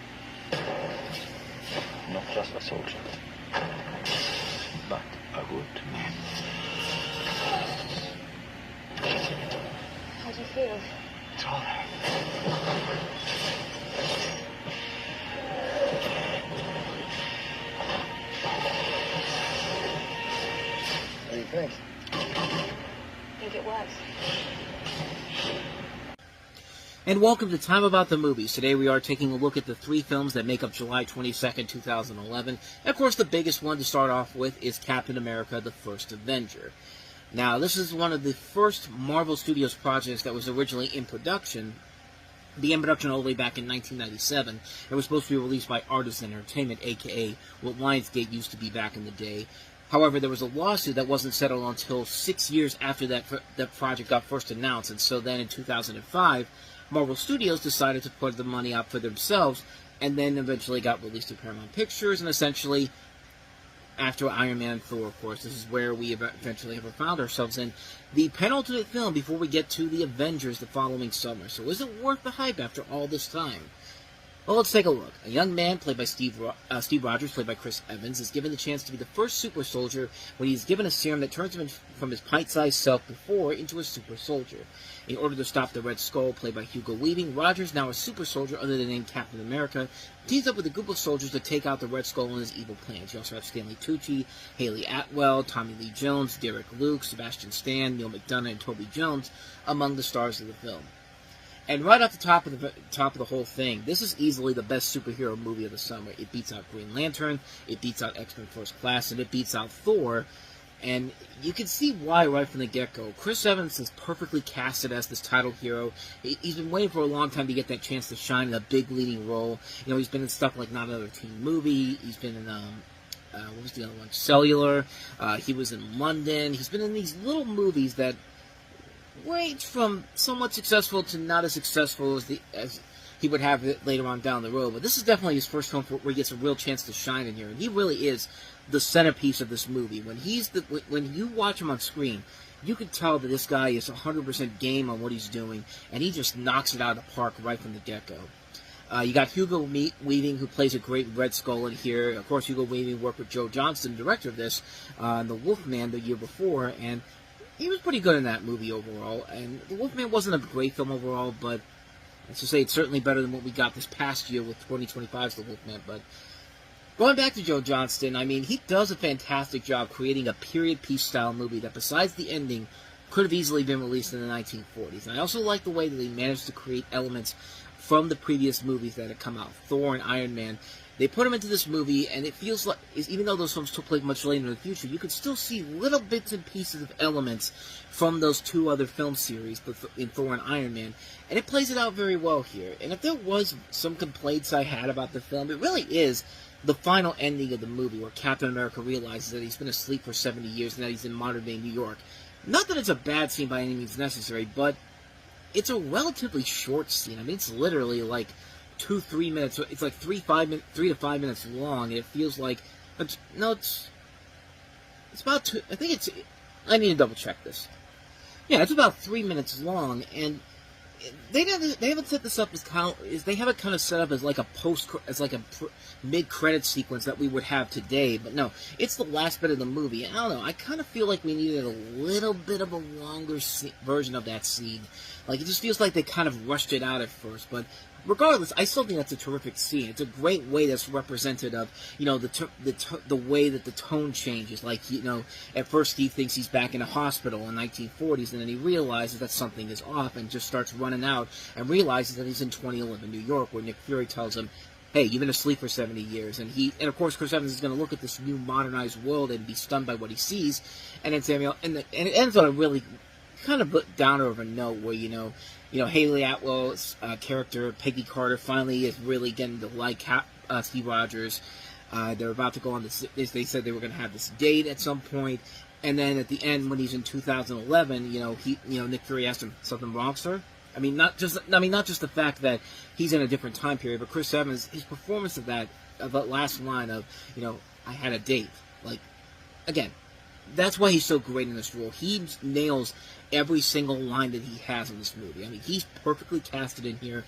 Not just a soldier, but a good man. How do you feel? It's all right. What do you think? I think it was. And welcome to Time About the Movies. Today we are taking a look at the 3 films that make up July 22nd, 2011. And of course, the biggest one to start off with is Captain America: The First Avenger. Now, this is one of the first Marvel Studios projects that was originally in production. Began production all the way back in 1997. It was supposed to be released by Artisan Entertainment, aka what Lionsgate used to be back in the day. However, there was a lawsuit that wasn't settled until 6 years after that project got first announced. And so then in 2005, Marvel Studios decided to put the money up for themselves, and then eventually got released to Paramount Pictures, and essentially, after Iron Man and Thor, of course, this is where we eventually ever found ourselves in the penultimate film before we get to the Avengers the following summer. So is it worth the hype after all this time? Well, let's take a look. A young man, played by Steve Rogers, played by Chris Evans, is given the chance to be the first super soldier when he is given a serum that turns him from his pint-sized self before into a super soldier. In order to stop the Red Skull, played by Hugo Weaving, Rogers, now a super soldier under the name Captain America, teams up with a group of soldiers to take out the Red Skull and his evil plans. You also have Stanley Tucci, Haley Atwell, Tommy Lee Jones, Derek Luke, Sebastian Stan, Neil McDonough, and Toby Jones among the stars of the film. And right off the top of the whole thing, this is easily the best superhero movie of the summer. It beats out Green Lantern, it beats out X-Men First Class, and it beats out Thor. And you can see why right from the get-go. Chris Evans is perfectly casted as this title hero. He's been waiting for a long time to get that chance to shine in a big leading role. You know, he's been in stuff like Not Another Teen Movie. He's been in, what was the other one? Cellular. He was in London. He's been in these little movies that range from somewhat successful to not as successful as he would have it later on down the road. But this is definitely his first film where he gets a real chance to shine in here. And he really is the centerpiece of this movie. When you watch him on screen, you can tell that this guy is 100% game on what he's doing, and he just knocks it out of the park right from the get-go. You got Hugo Weaving, who plays a great Red Skull in here. Of course, Hugo Weaving worked with Joe Johnston, director of this, The Wolfman, the year before, and he was pretty good in that movie overall. And The Wolfman wasn't a great film overall, but let's just say it's certainly better than what we got this past year with 2025's The Wolfman. But going back to Joe Johnston, I mean, he does a fantastic job creating a period piece style movie that, besides the ending, could have easily been released in the 1940s. And I also like the way that he managed to create elements from the previous movies that had come out, Thor and Iron Man. They put them into this movie, and it feels like, even though those films took place much later in the future, you could still see little bits and pieces of elements from those 2 other film series in Thor and Iron Man, and it plays it out very well here. And if there was some complaints I had about the film, it really is the final ending of the movie, where Captain America realizes that he's been asleep for 70 years and that he's in modern-day New York. Not that it's a bad scene by any means necessary, but it's a relatively short scene. I mean, it's literally like 2-3 minutes. It's like 3 to 5 minutes long, and it feels like it's about 2. I think I need to double check this. Yeah, it's about 3 minutes long, and they haven't set this up as they have it kind of set up as like a mid-credit sequence that we would have today. But no, it's the last bit of the movie. And I don't know, I kind of feel like we needed a little bit of a longer version of that scene. Like, it just feels like they kind of rushed it out at first, but regardless, I still think that's a terrific scene. It's a great way that's represented of, you know, the way that the tone changes. Like, you know, at first he thinks he's back in a hospital in the 1940s, and then he realizes that something is off and just starts running out and realizes that he's in 2011 New York, where Nick Fury tells him, hey, you've been asleep for 70 years. And of course, Chris Evans is going to look at this new modernized world and be stunned by what he sees. And then and it ends on a really kind of downer of a note where, you know, Haley Atwell's character, Peggy Carter, finally is really getting to like Steve Rogers. They're about to go on this. They said they were going to have this date at some point, and then at the end, when he's in 2011, Nick Fury asked him, "Something wrong, sir?" I mean, not just the fact that he's in a different time period, but Chris Evans, his performance of that last line of, I had a date. Like, again, that's why he's so great in this role. He nails every single line that he has in this movie. I mean, he's perfectly casted in here.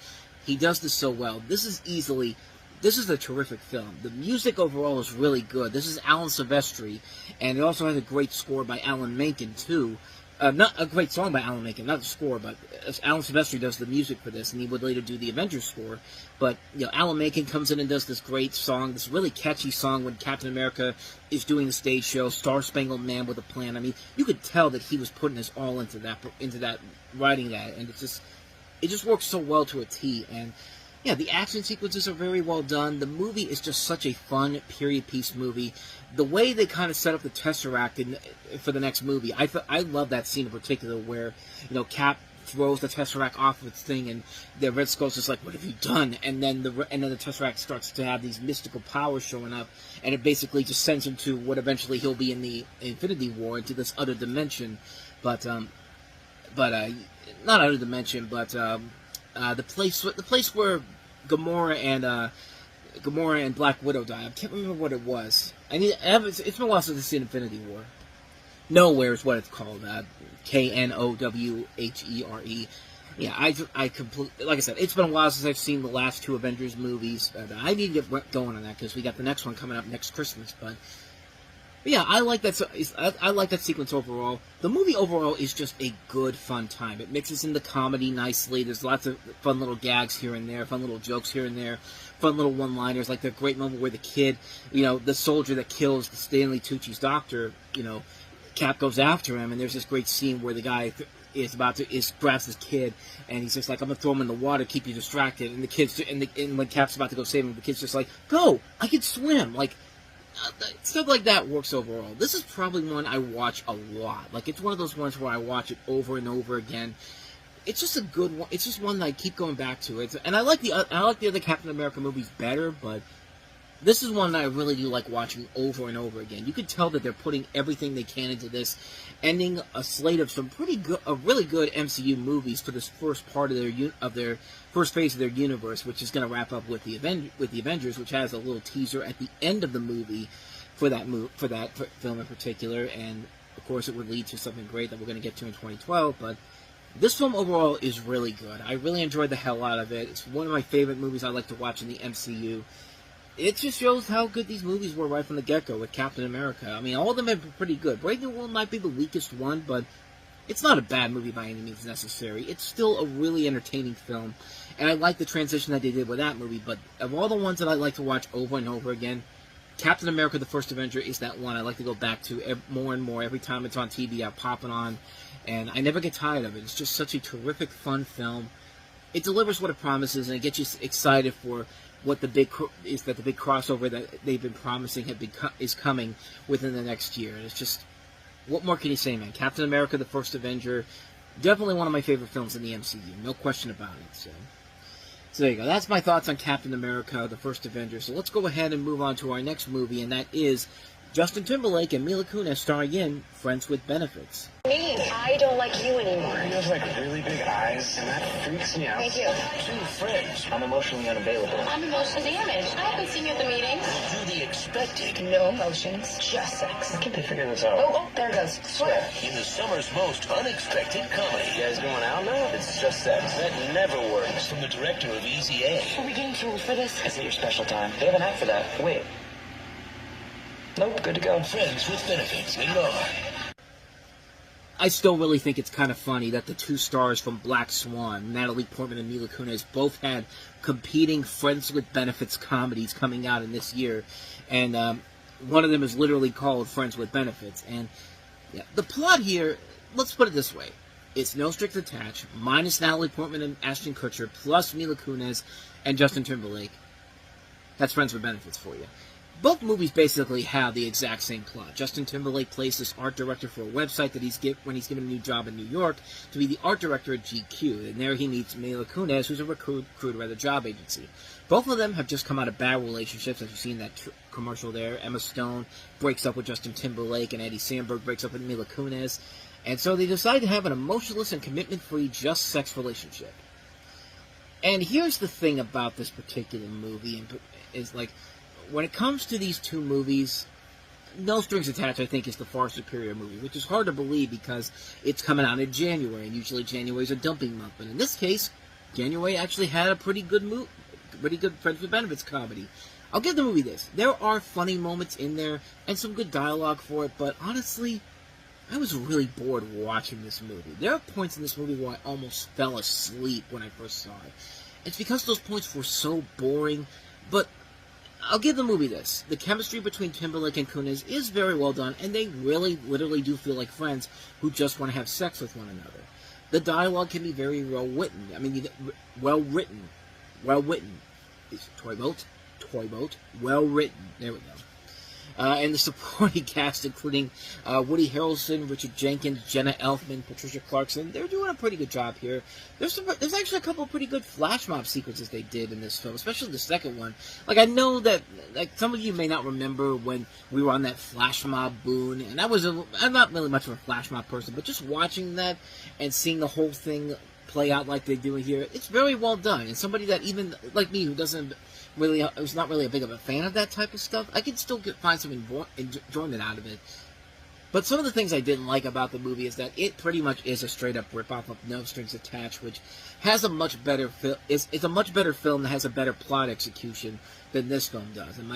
He does this so well. This is a terrific film. The music overall is really good. This is Alan Silvestri, and it also has a great score by Alan Menken, too. Not a great song by Alan Menken, not the score, but Alan Silvestri does the music for this, and he would later do the Avengers score. But, Alan Menken comes in and does this great song, this really catchy song when Captain America is doing the stage show, Star Spangled Man with a Plan. I mean, you could tell that he was putting his all into that, writing that, and it just works so well to a T. And yeah, the action sequences are very well done. The movie is just such a fun period piece movie. The way they kind of set up the Tesseract for the next movie, I love that scene in particular where, you know, Cap throws the Tesseract off of its thing, and the Red Skull's just like, "What have you done?" And then the Tesseract starts to have these mystical powers showing up, and it basically just sends him to what eventually he'll be in the Infinity War, into this other dimension, not other dimension, but the place where Gamora and Black Widow die. I can't remember what it was. It's been a while since I've seen Infinity War. Nowhere is what it's called. Knowhere. Yeah, I completely, like I said, it's been a while since I've seen the last two Avengers movies. I need to get going on that because we got the next one coming up next Christmas. But yeah, I like that. I like that sequence overall. The movie overall is just a good, fun time. It mixes in the comedy nicely. There's lots of fun little gags here and there, fun little jokes here and there, fun little one-liners, like the great moment where the kid, you know, the soldier that kills Stanley Tucci's doctor, you know, Cap goes after him, and there's this great scene where the guy grabs his kid, and he's just like, "I'm gonna throw him in the water, keep you distracted." And the kid's and when Cap's about to go save him, the kid's just like, "Go! I can swim!" Like stuff like that works overall. This is probably one I watch a lot. Like, it's one of those ones where I watch it over and over again. It's just a good one. It's just one that I keep going back to. And I like the other Captain America movies better, but this is one that I really do like watching over and over again. You can tell that they're putting everything they can into this, ending a slate of some really good MCU movies for this first part of their first phase of their universe, which is going to wrap up with the Avengers, which has a little teaser at the end of the movie for that film in particular, and of course it would lead to something great that we're going to get to in 2012. But this film overall is really good. I really enjoyed the hell out of it. It's one of my favorite movies I like to watch in the MCU. It just shows how good these movies were right from the get-go with Captain America. I mean, all of them have been pretty good. Brave New World might be the weakest one, but it's not a bad movie by any means necessary. It's still a really entertaining film, and I like the transition that they did with that movie. But of all the ones that I like to watch over and over again, Captain America: The First Avenger is that one I like to go back to more and more. Every time it's on TV, I pop it on, and I never get tired of it. It's just such a terrific, fun film. It delivers what it promises, and it gets you excited for what the big crossover that they've been promising is coming within the next year. And it's just, what more can you say, man? Captain America: The First Avenger, definitely one of my favorite films in the MCU, no question about it. So there you go. That's my thoughts on Captain America: The First Avenger. So let's go ahead and move on to our next movie, and that is Justin Timberlake and Mila Kunis starring in Friends with Benefits. Me, I don't like you anymore. You have like really big eyes, and that freaks me out. Thank you. Two friends. I'm emotionally unavailable. I'm emotionally damaged. I haven't seen you at the meetings. Do the expected. No emotions, just sex. Why can't they figure this out? Oh, there it goes. Swear. In the summer's most unexpected comedy. You guys going out now? It's just sex. That never works. From the director of Easy A. Are we getting too old for this? Is it your special time? They have an act for that. Wait. Nope, good to go. Friends with Benefits and more. I still really think it's kind of funny that the two stars from Black Swan, Natalie Portman and Mila Kunis, both had competing Friends with Benefits comedies coming out in this year, and one of them is literally called Friends with Benefits. And yeah, the plot here, let's put it this way. It's No Strings Attached, minus Natalie Portman and Ashton Kutcher, plus Mila Kunis and Justin Timberlake. That's Friends with Benefits for you. Both movies basically have the exact same plot. Justin Timberlake plays this art director for a website that when he's given a new job in New York to be the art director at GQ. And there he meets Mila Kunis, who's a recruiter at a job agency. Both of them have just come out of bad relationships, as you see in that commercial there. Emma Stone breaks up with Justin Timberlake, and Eddie Samberg breaks up with Mila Kunis. And so they decide to have an emotionless and commitment-free just sex relationship. And here's the thing about this particular movie, is like, when it comes to these two movies, No Strings Attached, I think, is the far superior movie, which is hard to believe because it's coming out in January, and usually January is a dumping month. But in this case, January actually had a pretty good Friends with Benefits comedy. I'll give the movie this. There are funny moments in there, and some good dialogue for it, but honestly, I was really bored watching this movie. There are points in this movie where I almost fell asleep when I first saw it. It's because those points were so boring, but I'll give the movie this. The chemistry between Timberlake and Kunis is very well done, and they really, literally do feel like friends who just want to have sex with one another. The dialogue can be very well written. I mean, well written. Is toy boat? Well written. There we go. And the supporting cast, including Woody Harrelson, Richard Jenkins, Jenna Elfman, Patricia Clarkson, they're doing a pretty good job here. There's actually a couple of pretty good flash mob sequences they did in this film, especially the second one. Like, I know that, like, some of you may not remember when we were on that flash mob boon, and I'm not really much of a flash mob person, but just watching that and seeing the whole thing play out like they do here, it's very well done. And somebody that even, like me, who's not really a big of a fan of that type of stuff, I can still find some enjoyment out of it. But some of the things I didn't like about the movie is that it pretty much is a straight-up rip-off of No Strings Attached, which has a much better it's a much better film that has a better plot execution than this film does. And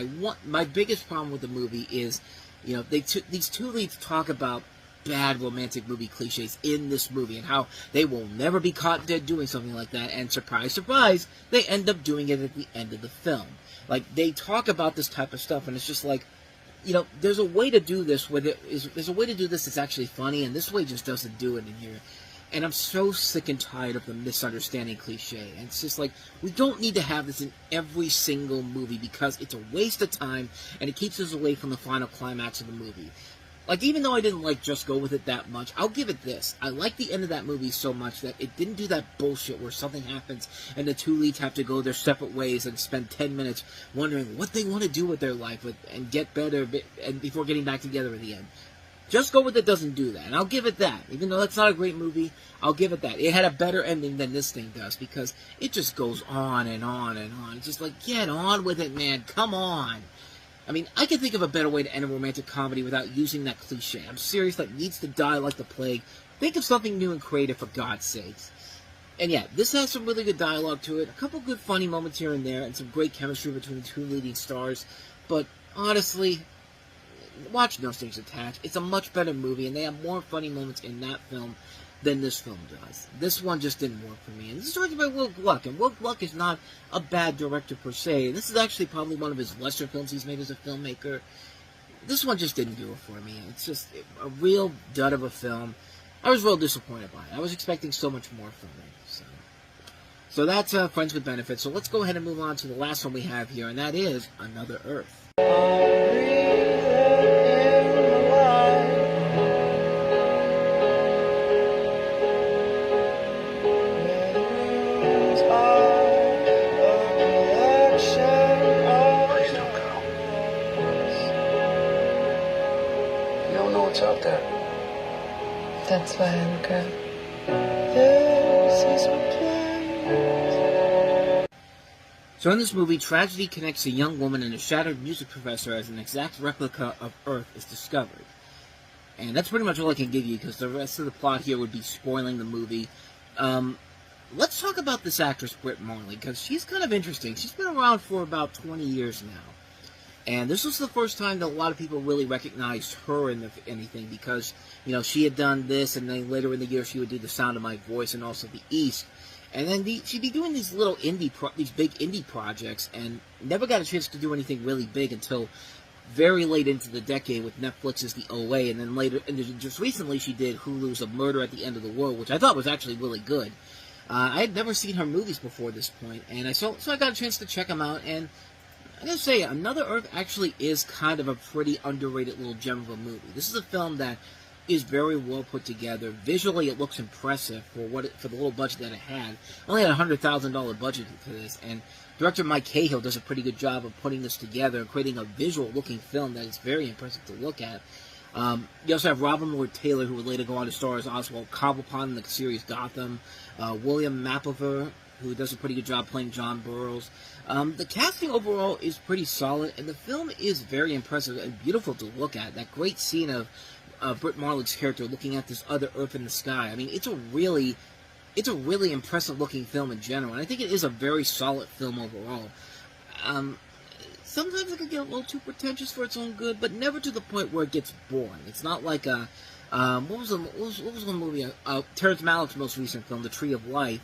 my biggest problem with the movie is, you know, these two leads talk about bad romantic movie cliches in this movie and how they will never be caught dead doing something like that, and surprise, surprise, they end up doing it at the end of the film. Like, they talk about this type of stuff, and it's just like, you know, there's a way to do this there's a way to do this that's actually funny, and this way just doesn't do it in here. And I'm so sick and tired of the misunderstanding cliche. And it's just like, we don't need to have this in every single movie because it's a waste of time, and it keeps us away from the final climax of the movie. Like, even though I didn't like Just Go With It that much, I'll give it this. I like the end of that movie so much that it didn't do that bullshit where something happens and the two leads have to go their separate ways and spend 10 minutes wondering what they want to do with their life and get better and before getting back together at the end. Just Go With It doesn't do that, and I'll give it that. Even though that's not a great movie, I'll give it that. It had a better ending than this thing does because it just goes on and on and on. It's just like, get on with it, man. Come on. I mean, I can think of a better way to end a romantic comedy without using that cliche. I'm serious, that needs to die like the plague. Think of something new and creative, for God's sakes. And yeah, this has some really good dialogue to it, a couple good funny moments here and there, and some great chemistry between the two leading stars. But honestly, watch No Strings Attached. It's a much better movie, and they have more funny moments in that film than this film does. This one just didn't work for me. And this is directed by Will Gluck, and Will Gluck is not a bad director per se. This is actually probably one of his lesser films he's made as a filmmaker. This one just didn't do it for me. It's just a real dud of a film. I was real disappointed by it. I was expecting so much more from it. So that's Friends with Benefits. So let's go ahead and move on to the last one we have here, and that is Another Earth. Out there. That's why I'm a girl. So in this movie, tragedy connects a young woman and a shattered music professor as an exact replica of Earth is discovered. And that's pretty much all I can give you, because the rest of the plot here would be spoiling the movie. Let's talk about this actress, Britt Marley, because she's kind of interesting. She's been around for about 20 years now. And this was the first time that a lot of people really recognized her in anything, because, you know, she had done this, and then later in the year she would do The Sound of My Voice and also The East. And then she'd be doing these little these big indie projects, and never got a chance to do anything really big until very late into the decade with Netflix's The OA, and then later, and just recently she did Hulu's A Murder at the End of the World, which I thought was actually really good. I had never seen her movies before this point, and so I got a chance to check them out, and I gotta say, Another Earth actually is kind of a pretty underrated little gem of a movie. This is a film that is very well put together. Visually, it looks impressive for the little budget that it had. It only had a $100,000 budget for this, and director Mike Cahill does a pretty good job of putting this together and creating a visual-looking film that is very impressive to look at. You also have Robin Lord Taylor, who would later go on to star as Oswald Cobblepot in the series Gotham. William Mapplethorpe, who does a pretty good job playing John Burroughs. The casting overall is pretty solid, and the film is very impressive and beautiful to look at. That great scene of Britt Marley's character looking at this other Earth in the sky. I mean, it's a really impressive looking film in general, and I think it is a very solid film overall. Sometimes it can get a little too pretentious for its own good, but never to the point where it gets boring. It's not like what was one movie? Terrence Malick's most recent film, The Tree of Life.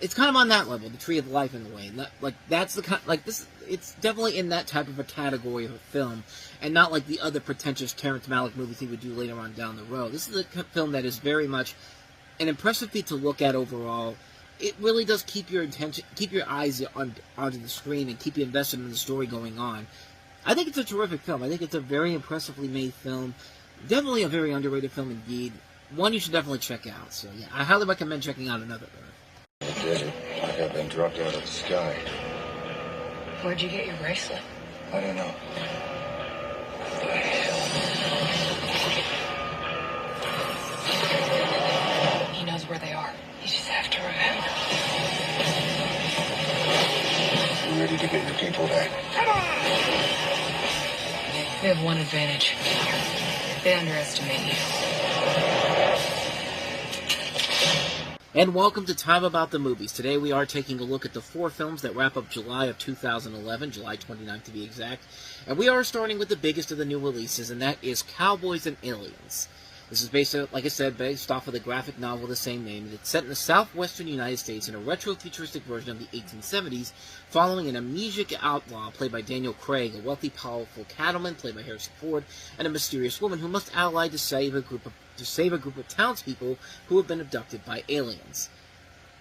It's kind of on that level, The Tree of Life in a way. That's the kind, it's definitely in that type of a category of a film, and not like the other pretentious Terrence Malick movies he would do later on down the road. This is a film that is very much an impressive feat to look at overall. It really does keep your eyes onto the screen and keep you invested in the story going on. I think it's a terrific film. I think it's a very impressively made film. Definitely a very underrated film indeed. One you should definitely check out. So yeah, I highly recommend checking out Another Earth. The desert, like I've been dropped out of the sky. Where'd you get your bracelet? I don't know. The hell? He knows where they are. He's just after remember. I'm ready to get your people back. Come on! We have one advantage. They underestimate you. And welcome to Time About the Movies. Today we are taking a look at the 4 films that wrap up July of 2011, July 29th to be exact. And we are starting with the biggest of the new releases, and that is Cowboys and Aliens. This is based, like I said, based off of the graphic novel of the same name, and it's set in the southwestern United States in a retro-futuristic version of the 1870s, following an amnesiac outlaw played by Daniel Craig, a wealthy, powerful cattleman played by Harrison Ford, and a mysterious woman who must ally to save a group of townspeople who have been abducted by aliens.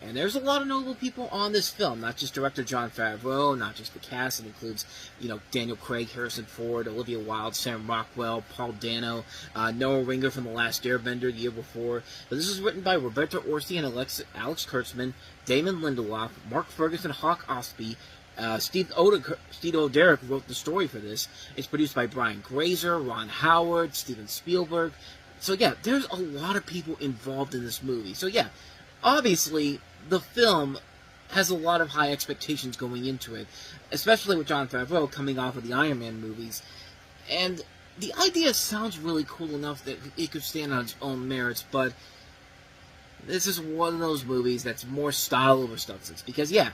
And there's a lot of notable people on this film, not just director Jon Favreau, not just the cast. It includes, Daniel Craig, Harrison Ford, Olivia Wilde, Sam Rockwell, Paul Dano, Noah Ringer from The Last Airbender the year before. But this is written by Roberta Orci and Alex Kurtzman, Damon Lindelof, Mark Ferguson, Hawk Ostby. Steve O'Derrick wrote the story for this. It's produced by Brian Grazer, Ron Howard, Steven Spielberg. So yeah, there's a lot of people involved in this movie. So yeah, obviously, the film has a lot of high expectations going into it, especially with Jon Favreau coming off of the Iron Man movies. And the idea sounds really cool enough that it could stand on its own merits, but this is one of those movies that's more style over substance. Because, yeah,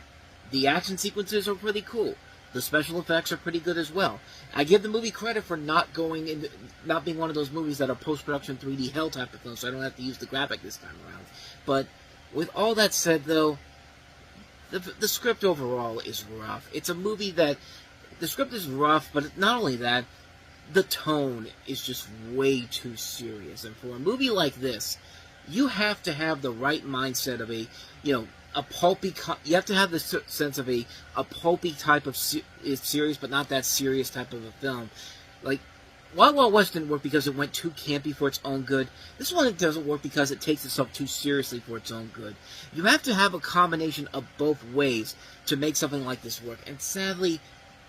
the action sequences are pretty cool. The special effects are pretty good as well. I give the movie credit for not being one of those movies that are post-production 3D hell type of films, so I don't have to use the graphic this time around. But with all that said, though, the script overall is rough. It's a movie that the script is rough, but not only that, the tone is just way too serious. And for a movie like this, you have to have the right mindset of a pulpy. You have to have the sense of a pulpy type of series, but not that serious type of a film. Like, Wild Wild West didn't work because it went too campy for its own good. This one doesn't work because it takes itself too seriously for its own good. You have to have a combination of both ways to make something like this work. And sadly,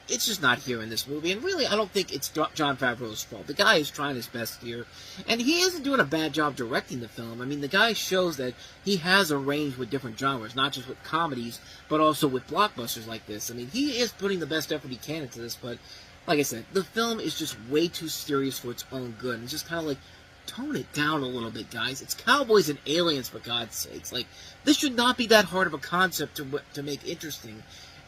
it's just not here in this movie. And really, I don't think it's Jon Favreau's fault. The guy is trying his best here. And he isn't doing a bad job directing the film. I mean, the guy shows that he has a range with different genres, not just with comedies, but also with blockbusters like this. I mean, he is putting the best effort he can into this, but like I said, the film is just way too serious for its own good. And it's just kind of like, tone it down a little bit, guys. It's Cowboys and Aliens, for God's sakes. Like, this should not be that hard of a concept to make interesting.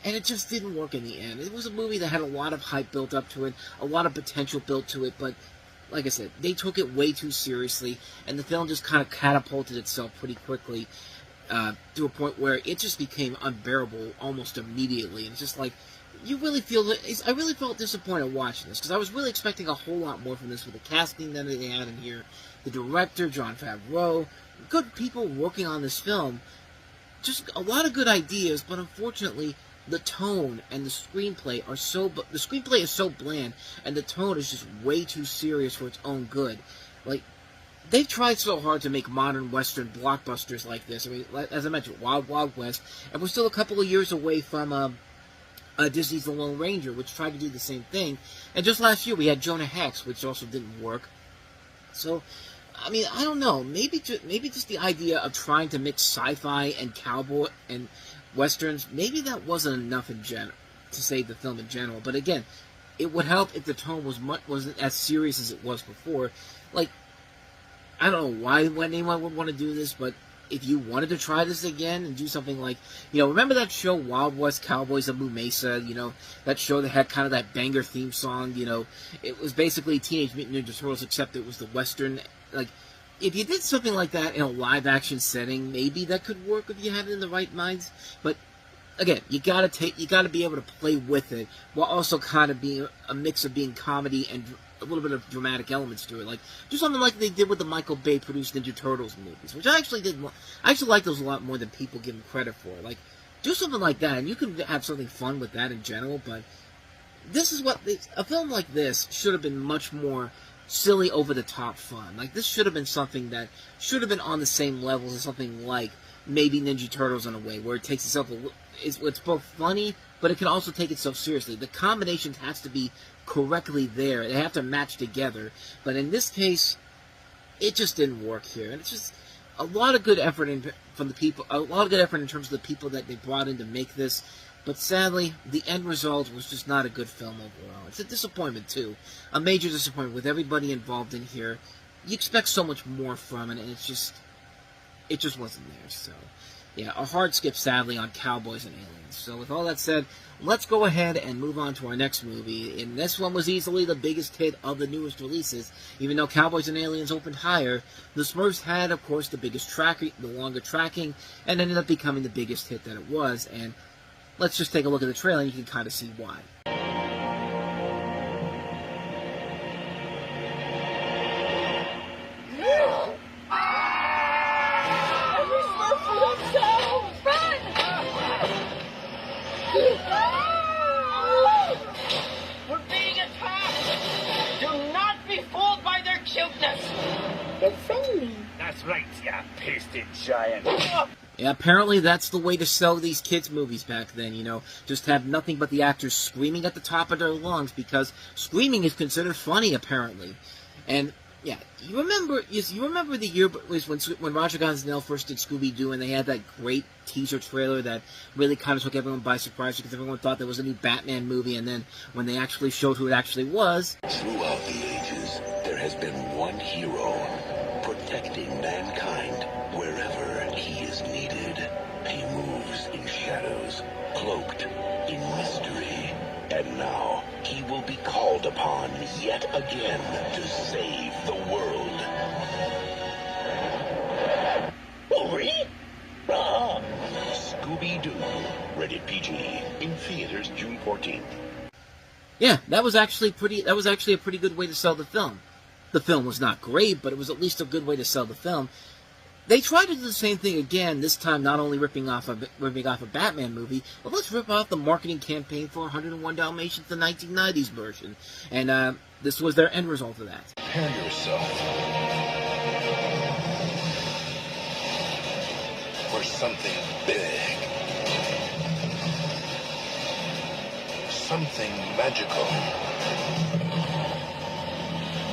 And it just didn't work in the end. It was a movie that had a lot of hype built up to it, a lot of potential built to it, but like I said, they took it way too seriously, and the film just kind of catapulted itself pretty quickly to a point where it just became unbearable almost immediately. And it's just like, I really felt disappointed watching this, because I was really expecting a whole lot more from this with the casting that they had in here, the director, Jon Favreau, good people working on this film, just a lot of good ideas, but unfortunately, the tone and the screenplay is so bland, and the tone is just way too serious for its own good. Like, they've tried so hard to make modern Western blockbusters like this. I mean, as I mentioned, Wild Wild West, and we're still a couple of years away from Disney's The Lone Ranger, which tried to do the same thing. And just last year, we had Jonah Hex, which also didn't work. So, I mean, I don't know. Maybe just the idea of trying to mix sci-fi and cowboy and Westerns, maybe that wasn't enough in general to save the film in general. But again, it would help if the tone wasn't as serious as it was before. Like, I don't know why anyone would want to do this, but if you wanted to try this again and do something like, remember that show Wild West Cowboys of Blue Mesa? That show that had kind of that banger theme song. It was basically Teenage Mutant Ninja Turtles, except it was the Western. Like, if you did something like that in a live-action setting, maybe that could work if you had it in the right minds. But again, you gotta be able to play with it while also kind of being a mix of being comedy and little bit of dramatic elements to it. Like, do something like they did with the Michael Bay produced Ninja Turtles movies, which I actually did. I actually like those a lot more than people give them credit for. Like, do something like that, and you can have something fun with that in general. But this is what a film like this should have been much more silly, over the top fun. Like, this should have been something that should have been on the same levels as something like maybe Ninja Turtles in a way, where it takes itself it's both funny, but it can also take itself seriously. The combination has to be correctly there. They have to match together. But in this case, it just didn't work here. And it's just a lot of good effort from the people. A lot of good effort in terms of the people that they brought in to make this. But sadly, the end result was just not a good film overall. It's a disappointment too, a major disappointment with everybody involved in here. You expect so much more from it, and it just wasn't there. So, yeah, a hard skip, sadly, on Cowboys and Aliens. So with all that said, let's go ahead and move on to our next movie. And this one was easily the biggest hit of the newest releases. Even though Cowboys and Aliens opened higher, the Smurfs had, of course, the biggest tracking, the longer tracking, and ended up becoming the biggest hit that it was. And let's just take a look at the trailer, and you can kind of see why. We're being attacked! Do not be fooled by their cuteness! They're friendly. That's right, ya pasted giant. Yeah, apparently that's the way to sell these kids' movies back then, you know. Just have nothing but the actors screaming at the top of their lungs, because screaming is considered funny, apparently. And, yeah, you remember the year was when Roger Gonzalez first did Scooby-Doo, and they had that great teaser trailer that really kind of took everyone by surprise, because everyone thought there was a new Batman movie, and then when they actually showed who it actually was... Throughout the ages, there has been one hero protecting mankind wherever he is needed. He moves in shadows, cloaked in mystery, and now he will be called upon yet again to save the world. Scooby-Doo, rated PG, in theaters June 14th. Yeah, that was actually a pretty good way to sell the film. The film was not great, but it was at least a good way to sell the film. They tried to do the same thing again, this time not only ripping off a Batman movie, but let's rip off the marketing campaign for 101 Dalmatians, the 1990s version. And this was their end result of that. Prepare yourself for something big. Something magical.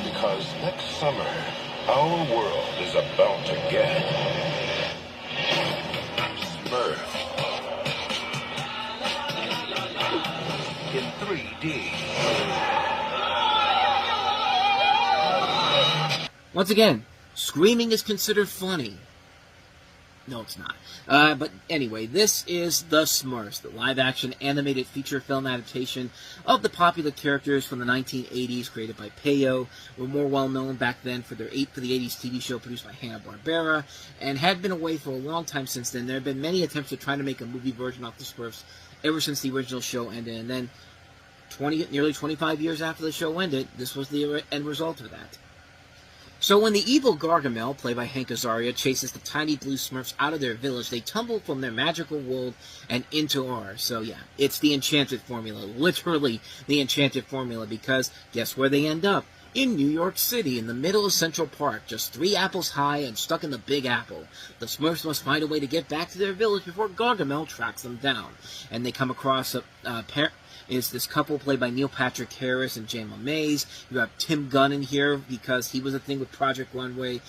Because next summer, our world is about to get Smurfed in 3D. Once again, screaming is considered funny. No, it's not. But anyway, this is The Smurfs, the live-action animated feature film adaptation of the popular characters from the 1980s, created by Peyo. Were more well-known back then for the 80s TV show produced by Hanna-Barbera, and had been away for a long time since then. There have been many attempts to try to make a movie version of The Smurfs ever since the original show ended, and then nearly 25 years after the show ended, this was the end result of that. So when the evil Gargamel, played by Hank Azaria, chases the tiny blue Smurfs out of their village, they tumble from their magical world and into ours. So yeah, it's the enchanted formula, literally the enchanted formula, because guess where they end up? In New York City, in the middle of Central Park, just 3 apples high and stuck in the Big Apple. The Smurfs must find a way to get back to their village before Gargamel tracks them down. And they come across is this couple played by Neil Patrick Harris and Jayma Mays. You have Tim Gunn in here because he was a thing with Project Runway.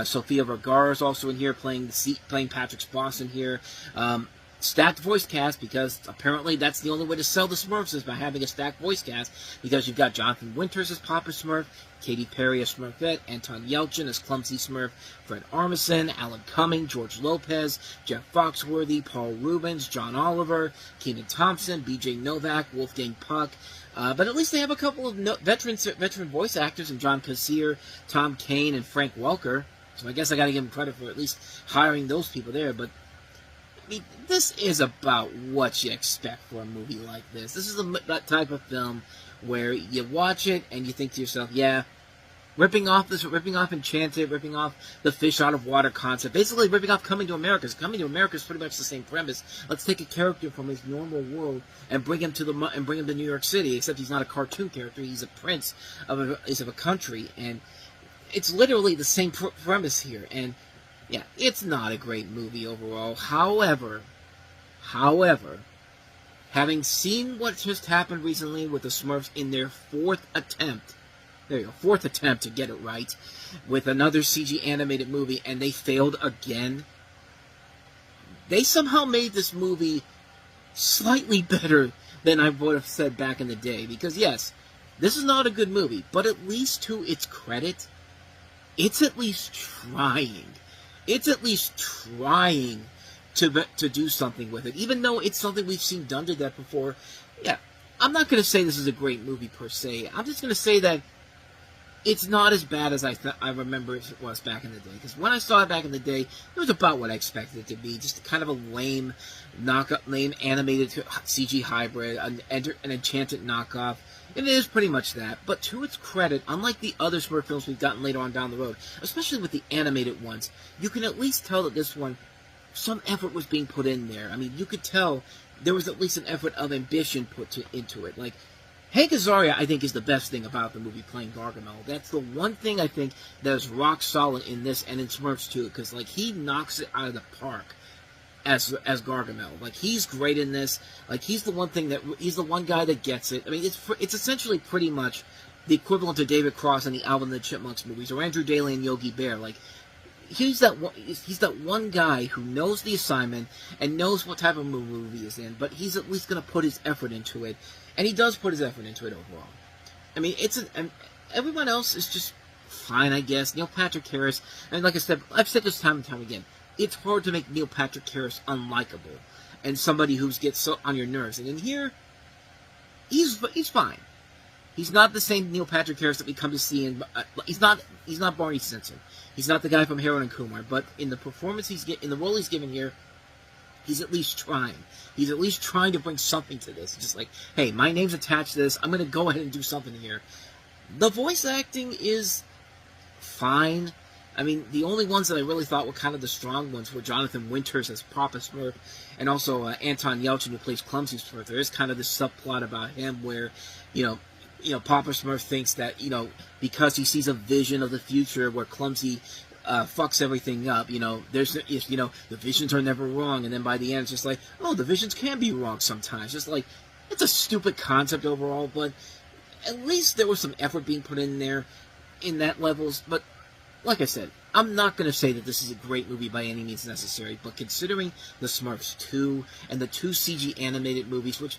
Sofia Vergara is also in here playing Patrick's boss in here. Stacked voice cast, because apparently that's the only way to sell the Smurfs is by having a stacked voice cast, because you've got Jonathan Winters as Papa Smurf, Katy Perry as Smurfette, Anton Yelchin as Clumsy Smurf, Fred Armisen, Alan Cumming, George Lopez, Jeff Foxworthy, Paul Rubens, John Oliver, Kenan Thompson, B.J. Novak, Wolfgang Puck. But at least they have a couple of veteran voice actors in John Kassir, Tom Kane, and Frank Welker. So I guess I got to give them credit for at least hiring those people there. But mean, this is about what you expect for a movie like this. This is that type of film where you watch it and you think to yourself, yeah, ripping off Enchanted, ripping off the fish out of water concept, basically ripping off Coming to America. Coming to America is pretty much the same premise. Let's take a character from his normal world and bring him to New York City. Except he's not a cartoon character; he's a prince of a country, and it's literally the same premise here. And yeah, it's not a great movie overall. However, having seen what just happened recently with the Smurfs in their fourth attempt to get it right, with another CG animated movie, and they failed again, they somehow made this movie slightly better than I would have said back in the day. Because yes, this is not a good movie, but at least to its credit, it's at least trying. It's at least trying to do something with it, even though it's something we've seen done to that before. Yeah, I'm not going to say this is a great movie per se. I'm just going to say that it's not as bad as I remember it was back in the day. Because when I saw it back in the day, it was about what I expected it to be. Just kind of a lame animated CG hybrid, an Enchanted knockoff. And it is pretty much that. But to its credit, unlike the other Smurf films we've gotten later on down the road, especially with the animated ones, you can at least tell that this one, some effort was being put in there. I mean, you could tell there was at least an effort of ambition put into it. Like, Hank Azaria, I think, is the best thing about the movie playing Gargamel. That's the one thing I think that is rock solid in this and in Smurfs too, because like he knocks it out of the park as Gargamel. Like he's great in this. Like he's the one guy that gets it. I mean, it's essentially pretty much the equivalent to David Cross in the Alvin and the Chipmunks movies, or Andrew Daly and Yogi Bear. Like he's that one guy who knows the assignment and knows what type of movie he's in, but he's at least going to put his effort into it. And he does put his effort into it overall. I mean, everyone else is just fine, I guess. Neil Patrick Harris, and like I said, I've said this time and time again, it's hard to make Neil Patrick Harris unlikable and somebody who gets so on your nerves. And in here, he's fine. He's not the same Neil Patrick Harris that we come to see in. He's not Barney Stinson. He's not the guy from Harold and Kumar. But in the performance in the role he's given here, he's at least trying. He's at least trying to bring something to this. Just like, hey, my name's attached to this. I'm going to go ahead and do something here. The voice acting is fine. I mean, the only ones that I really thought were kind of the strong ones were Jonathan Winters as Papa Smurf, and also Anton Yelchin, who plays Clumsy Smurf. There is kind of this subplot about him where, Papa Smurf thinks that, because he sees a vision of the future where Clumsy fucks everything up, the visions are never wrong, and then by the end it's just like, oh, the visions can be wrong sometimes. Just like, it's a stupid concept overall, but at least there was some effort being put in there in that levels. But like I said, I'm not going to say that this is a great movie by any means necessary, but considering the Smurfs 2 and the 2 CG animated movies, which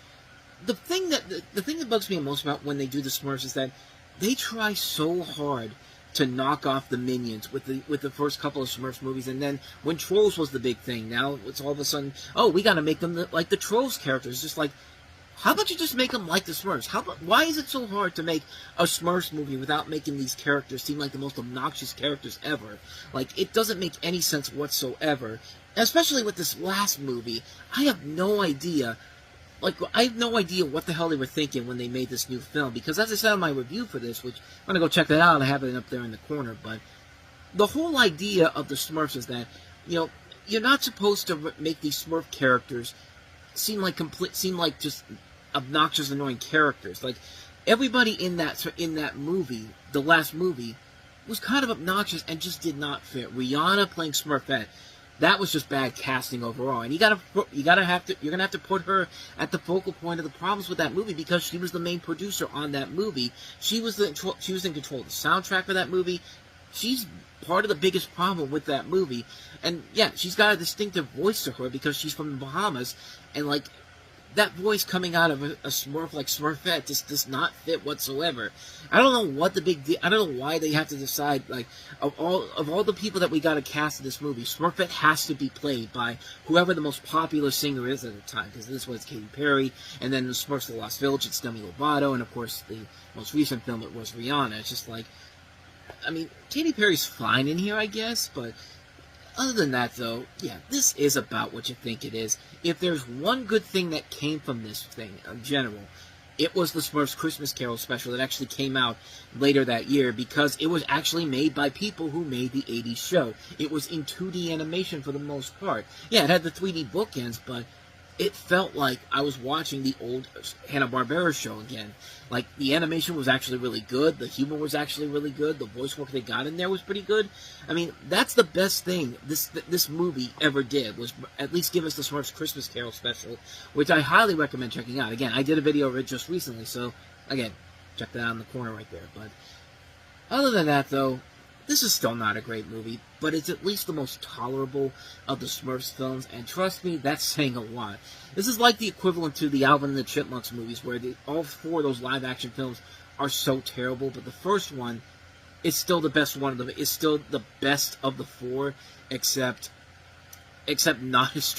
the thing that bugs me most about when they do the Smurfs is that they try so hard to knock off the Minions with the first couple of Smurfs movies, and then when Trolls was the big thing, now it's all of a sudden, oh, we got to make them like the Trolls characters. Just like, how about you just make them like the Smurfs? Why is it so hard to make a Smurfs movie without making these characters seem like the most obnoxious characters ever? Like, it doesn't make any sense whatsoever. Especially with this last movie, I have no idea. Like, I have no idea what the hell they were thinking when they made this new film. Because as I said in my review for this, which I'm going to go check that out, I have it up there in the corner. But the whole idea of the Smurfs is that, you're not supposed to make these Smurf characters seem like just obnoxious, annoying characters. Like, everybody in that movie, the last movie, was kind of obnoxious and just did not fit. Rihanna playing Smurfette, that was just bad casting overall, and you're gonna have to put her at the focal point of the problems with that movie, because she was the main producer on that movie. She was in control of the soundtrack for that movie. She's part of the biggest problem with that movie, and yeah, she's got a distinctive voice to her because she's from the Bahamas, and like, that voice coming out of a Smurf like Smurfette just does not fit whatsoever. I don't know what the big deal. I don't know why they have to decide, like, of all the people that we got to cast in this movie, Smurfette has to be played by whoever the most popular singer is at the time, because this was Katy Perry, and then the Smurfs of the Lost Village, it's Demi Lovato, and of course the most recent film, it was Rihanna. It's just like, I mean, Katy Perry's fine in here, I guess, but Other than that, though, yeah, this is about what you think it is. If there's one good thing that came from this thing, in general, it was the Smurfs Christmas Carol special that actually came out later that year, because it was actually made by people who made the 80s show. It was in 2D animation for the most part. Yeah, it had the 3D bookends, but it felt like I was watching the old Hanna-Barbera show again. Like, the animation was actually really good, the humor was actually really good, the voice work they got in there was pretty good. I mean, that's the best thing this movie ever did, was at least give us the Smurfs Christmas Carol special, which I highly recommend checking out. Again, I did a video of it just recently, so, again, check that out in the corner right there. But other than that, though, this is still not a great movie, but it's at least the most tolerable of the Smurfs films, and trust me, that's saying a lot. This is like the equivalent to the Alvin and the Chipmunks movies, where all four of those live-action films are so terrible, but the first one is still the best one of them. It's still the best of the four, except not as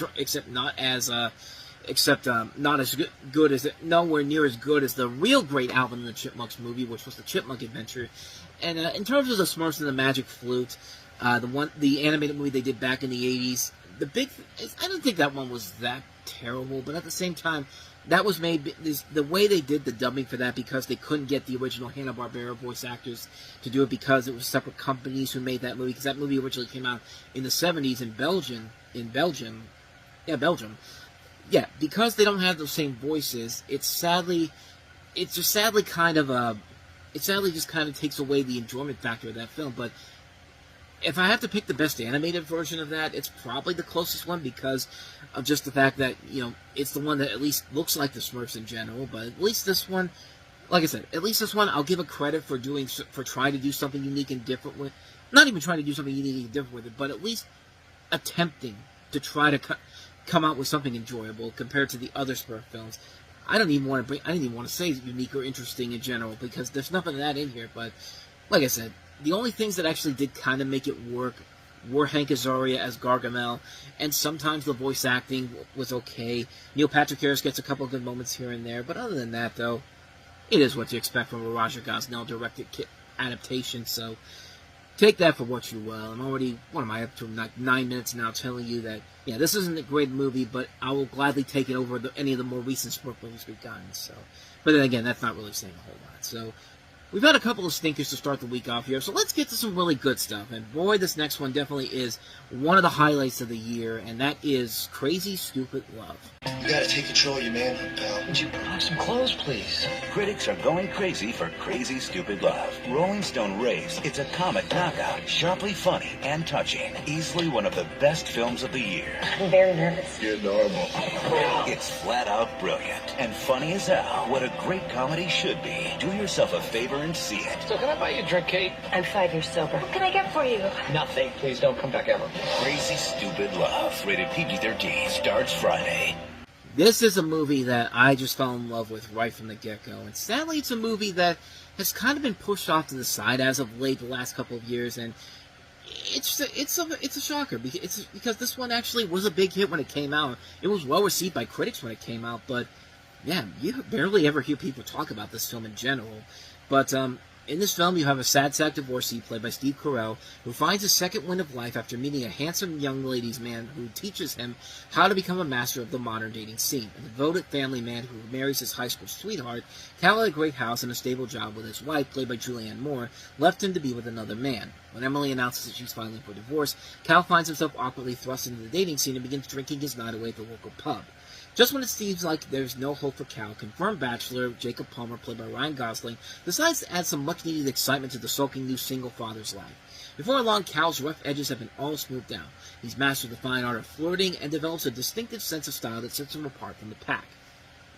good as nowhere near as good as the real great Alvin and the Chipmunks movie, which was the Chipmunk Adventure. And in terms of the Smurfs and the Magic Flute, the animated movie they did back in the 80s, I don't think that one was that terrible, but at the same time, that was made, the way they did the dubbing for that, because they couldn't get the original Hanna-Barbera voice actors to do it, because it was separate companies who made that movie, because that movie originally came out in the 70s in Belgium. Yeah, because they don't have those same voices, it sadly just kind of takes away the enjoyment factor of that film. But if I have to pick the best animated version of that, it's probably the closest one, because of just the fact that, it's the one that at least looks like the Smurfs in general. But at least this one, like I said, I'll give a credit for trying to do something unique and different with, not even trying to do something unique and different with it, but at least attempting to try to come out with something enjoyable compared to the other Smurf films. I didn't even want to say unique or interesting in general, because there's nothing of that in here. But like I said, the only things that actually did kind of make it work were Hank Azaria as Gargamel, and sometimes the voice acting was okay. Neil Patrick Harris gets a couple of good moments here and there, but other than that, though, it is what you expect from a Roger Gosnell directed adaptation. So take that for what you will. I'm already, what am I up to, like 9 minutes now, telling you that, yeah, this isn't a great movie, but I will gladly take it over any of the more recent Smurf movies we've gotten. So, but then again, that's not really saying a whole lot. So we've had a couple of stinkers to start the week off here, so let's get to some really good stuff. And boy, this next one definitely is one of the highlights of the year, and that is Crazy Stupid Love. You gotta take control of your manhood, pal. Would you put on some clothes, please? Critics are going crazy for Crazy Stupid Love. Rolling Stone raves it's a comic knockout, sharply funny and touching. Easily one of the best films of the year. I'm very nervous. You're normal. It's flat out brilliant and funny as hell. What a great comedy should be. Do yourself a favor and see it. So can I buy you a drink, Kate? I'm 5 years sober. What can I get for you? Nothing. Please don't come back ever. Crazy Stupid Love. Rated PG-13. Starts Friday. This is a movie that I just fell in love with right from the get-go. And sadly, it's a movie that has kind of been pushed off to the side as of late the last couple of years. And it's a shocker, because this one actually was a big hit when it came out. It was well received by critics when it came out, but yeah, you barely ever hear people talk about this film in general. But in this film, you have a sad sack divorcee played by Steve Carell, who finds a second wind of life after meeting a handsome young ladies man who teaches him how to become a master of the modern dating scene. A devoted family man who marries his high school sweetheart, Cal had a great house and a stable job with his wife, played by Julianne Moore, left him to be with another man. When Emily announces that she's filing for divorce, Cal finds himself awkwardly thrust into the dating scene and begins drinking his night away at the local pub. Just when it seems like there's no hope for Cal, confirmed bachelor Jacob Palmer, played by Ryan Gosling, decides to add some much-needed excitement to the sulking new single father's life. Before long, Cal's rough edges have been all smoothed out. He's mastered the fine art of flirting and develops a distinctive sense of style that sets him apart from the pack.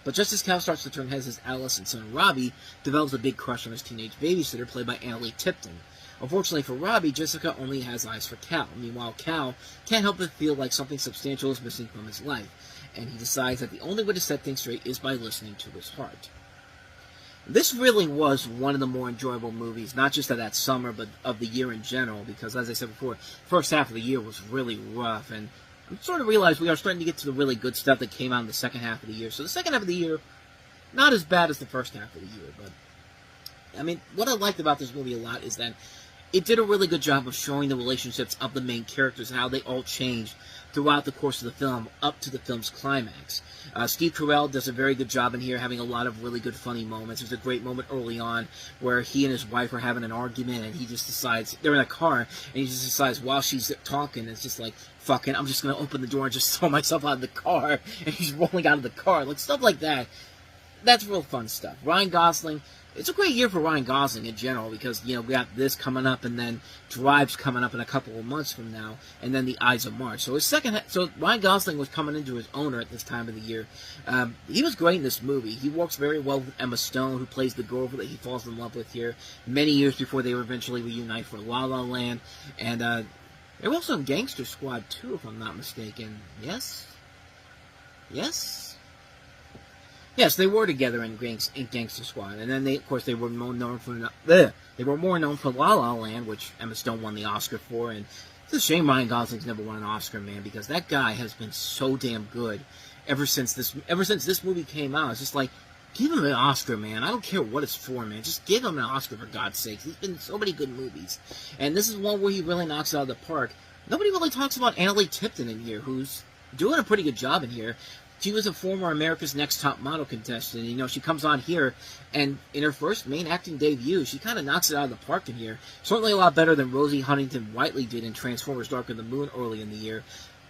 But just as Cal starts to turn heads, his adolescent son Robbie develops a big crush on his teenage babysitter, played by Annalee Tipton. Unfortunately for Robbie, Jessica only has eyes for Cal. Meanwhile, Cal can't help but feel like something substantial is missing from his life, and he decides that the only way to set things straight is by listening to his heart. This really was one of the more enjoyable movies, not just of that summer, but of the year in general, because, as I said before, the first half of the year was really rough, and I'm starting to realize we are starting to get to the really good stuff that came out in the second half of the year. So the second half of the year, not as bad as the first half of the year, but, I mean, what I liked about this movie a lot is that it did a really good job of showing the relationships of the main characters and how they all changed throughout the course of the film, up to the film's climax. Steve Carell does a very good job in here, having a lot of really good funny moments. There's a great moment early on where he and his wife are having an argument, and he just decides, they're in a car, and he just decides while she's talking, it's just like, fucking, I'm just going to open the door and just throw myself out of the car, and he's rolling out of the car. Like, stuff like that. That's real fun stuff. Ryan Gosling, it's a great year for Ryan Gosling in general because, you know, we got this coming up and then Drive's coming up in a couple of months from now and then The Ides of March. So so Ryan Gosling was coming into his owner at this time of the year. He was great in this movie. He works very well with Emma Stone, who plays the girl that he falls in love with here many years before they eventually reunite for La La Land. And they were also in Gangster Squad 2, if I'm not mistaken. Yes? Yes? Yes, they were together in Gangster Squad, and then they were more known for La La Land, which Emma Stone won the Oscar for. And it's a shame Ryan Gosling's never won an Oscar, man, because that guy has been so damn good ever since this movie came out. It's just like, give him an Oscar, man. I don't care what it's for, man. Just give him an Oscar for God's sakes. He's been in so many good movies, and this is one where he really knocks it out of the park. Nobody really talks about Annalee Tipton in here, who's doing a pretty good job in here. She was a former America's Next Top Model contestant. You know, she comes on here, and in her first main acting debut, she kind of knocks it out of the park in here. Certainly a lot better than Rosie Huntington-Whiteley did in Transformers Dark of the Moon early in the year.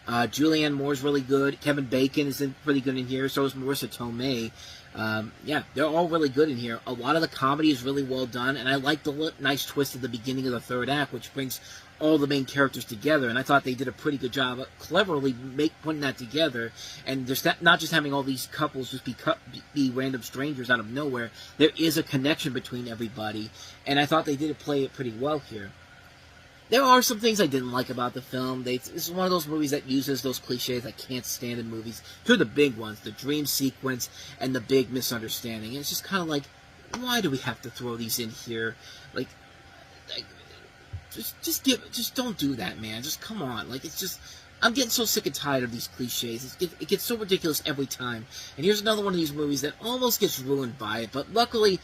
Julianne Moore's really good. Kevin Bacon is pretty good in here. So is Marissa Tomei. Yeah, they're all really good in here. A lot of the comedy is really well done, and I like the nice twist at the beginning of the third act, which brings all the main characters together, and I thought they did a pretty good job of cleverly putting that together, and just not just having all these couples just be random strangers out of nowhere. There is a connection between everybody, and I thought they did play it pretty well here. There are some things I didn't like about the film. This is one of those movies that uses those cliches I can't stand in movies. Two of the big ones, the dream sequence and the big misunderstanding. And it's just kind of like, why do we have to throw these in here? Like just don't do that, man. Just come on. Like, it's just, I'm getting so sick and tired of these cliches. It gets so ridiculous every time. And here's another one of these movies that almost gets ruined by it, but luckily,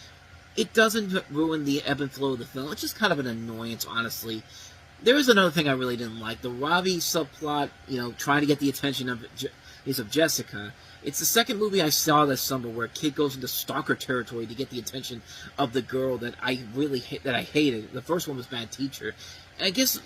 it doesn't ruin the ebb and flow of the film. It's just kind of an annoyance, honestly. There is another thing I really didn't like. The Robbie subplot, you know, trying to get the attention of Jessica. It's the second movie I saw this summer where a kid goes into stalker territory to get the attention of the girl that I hated. The first one was Bad Teacher. And I guess,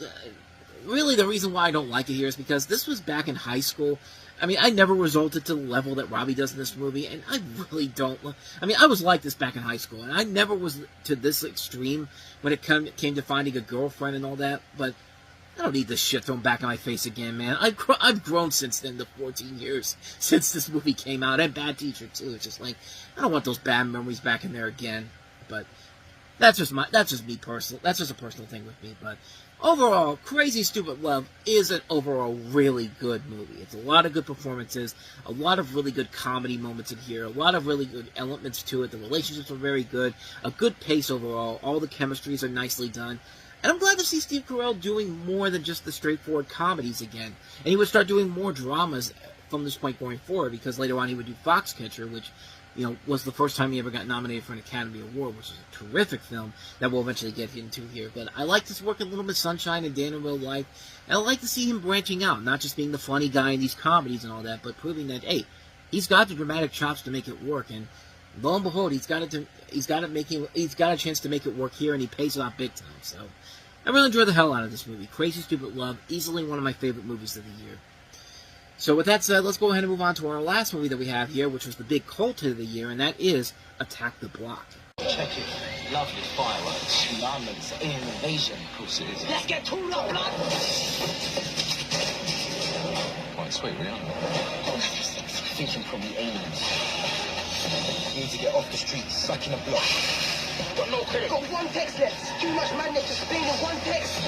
really the reason why I don't like it here is because this was back in high school. I mean, I never resulted to the level that Robbie does in this movie, and I really don't. I mean, I was like this back in high school, and I never was to this extreme when it came to finding a girlfriend and all that, but I don't need this shit thrown back in my face again, man. I've grown since then, the 14 years since this movie came out, and Bad Teacher too. It's just like, I don't want those bad memories back in there again. But that's just me personal. That's just a personal thing with me. But overall, Crazy Stupid Love is an overall really good movie. It's a lot of good performances, a lot of really good comedy moments in here, a lot of really good elements to it. The relationships are very good, a good pace overall. All the chemistries are nicely done. And I'm glad to see Steve Carell doing more than just the straightforward comedies again. And he would start doing more dramas from this point going forward, because later on he would do Foxcatcher, which, you know, was the first time he ever got nominated for an Academy Award, which is a terrific film that we'll eventually get into here. But I like his work in Little Miss Sunshine and Dan in Real Life, and I like to see him branching out, not just being the funny guy in these comedies and all that, but proving that, hey, he's got the dramatic chops to make it work. And lo and behold, he's got a chance to make it work here, and he pays it off big time. So I really enjoyed the hell out of this movie. Crazy Stupid Love, easily one of my favorite movies of the year. So with that said, let's go ahead and move on to our last movie that we have here, which was the big cult hit of the year, and that is Attack the Block. Check it. Lovely fireworks, tsunamis, alien invasion. Of course it is. Let's get to the block! Quite sweet, really. Thinking probably aliens. You need to get off the streets, sucking a block. Got no credit. Got one text left. Too much madness to spin in one text.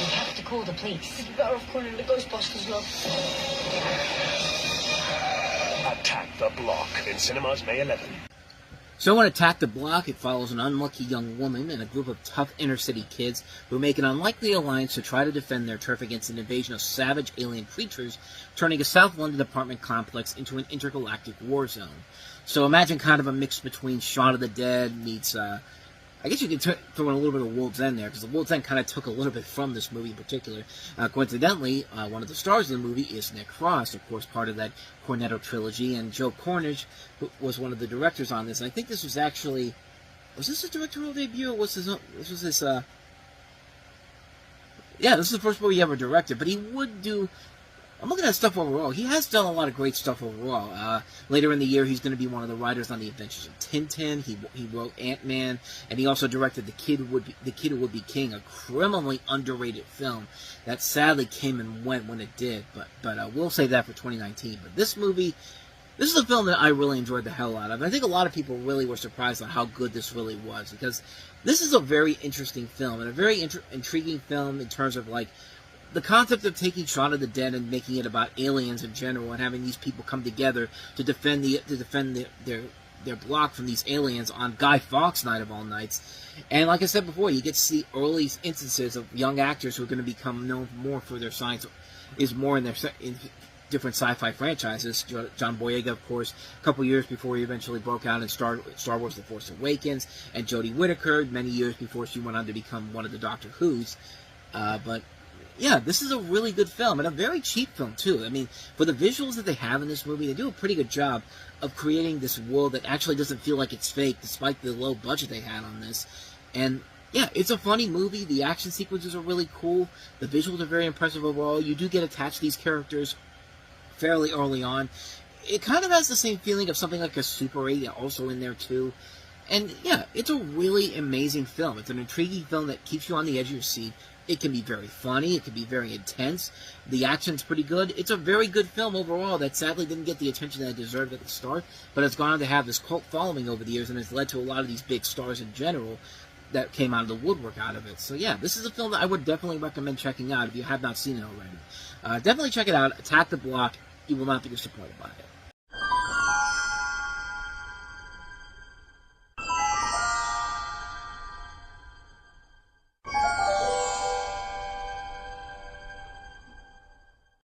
We have to call the police. You'd be better off calling the Ghostbusters, love. Attack the Block in cinemas May 11. So in Attack the Block, it follows an unlucky young woman and a group of tough inner-city kids who make an unlikely alliance to try to defend their turf against an invasion of savage alien creatures, turning a South London apartment complex into an intergalactic war zone. So imagine kind of a mix between Shaun of the Dead meets I guess you could throw in a little bit of World's End there, because the World's End kind of took a little bit from this movie in particular. Coincidentally, one of the stars of the movie is Nick Frost, of course, part of that Cornetto trilogy, and Joe Cornish was one of the directors on this. And I think this was actually... Was this his directorial debut, or was this yeah, this is the first movie he ever directed, but he would do... I'm looking at stuff overall. He has done a lot of great stuff overall. Later in the year, he's going to be one of the writers on The Adventures of Tintin. He wrote Ant-Man, and he also directed The Kid Who Would Be King, a criminally underrated film that sadly came and went when it did. But we'll save that for 2019. But this movie, this is a film that I really enjoyed the hell out of. I think a lot of people really were surprised on how good this really was, because this is a very interesting film, and a very intriguing film in terms of, like, the concept of taking Shaun of the Dead and making it about aliens in general, and having these people come together to defend their block from these aliens on Guy Fawkes Night of all nights. And like I said before, you get to see early instances of young actors who are going to become known more for their science, is more in different sci-fi franchises. John Boyega, of course, a couple years before he eventually broke out in Star Wars: The Force Awakens, and Jodie Whittaker many years before she went on to become one of the Doctor Who's. But yeah, this is a really good film, and a very cheap film, too. I mean, for the visuals that they have in this movie, they do a pretty good job of creating this world that actually doesn't feel like it's fake, despite the low budget they had on this. And yeah, it's a funny movie. The action sequences are really cool. The visuals are very impressive overall. You do get attached to these characters fairly early on. It kind of has the same feeling of something like a Super 8 also in there, too. And yeah, it's a really amazing film. It's an intriguing film that keeps you on the edge of your seat. It can be very funny. It can be very intense. The action's pretty good. It's a very good film overall that sadly didn't get the attention that it deserved at the start, but it's gone on to have this cult following over the years, and it's led to a lot of these big stars in general that came out of the woodwork out of it. So yeah, this is a film that I would definitely recommend checking out if you have not seen it already. Definitely check it out. Attack the Block. You will not be disappointed by it.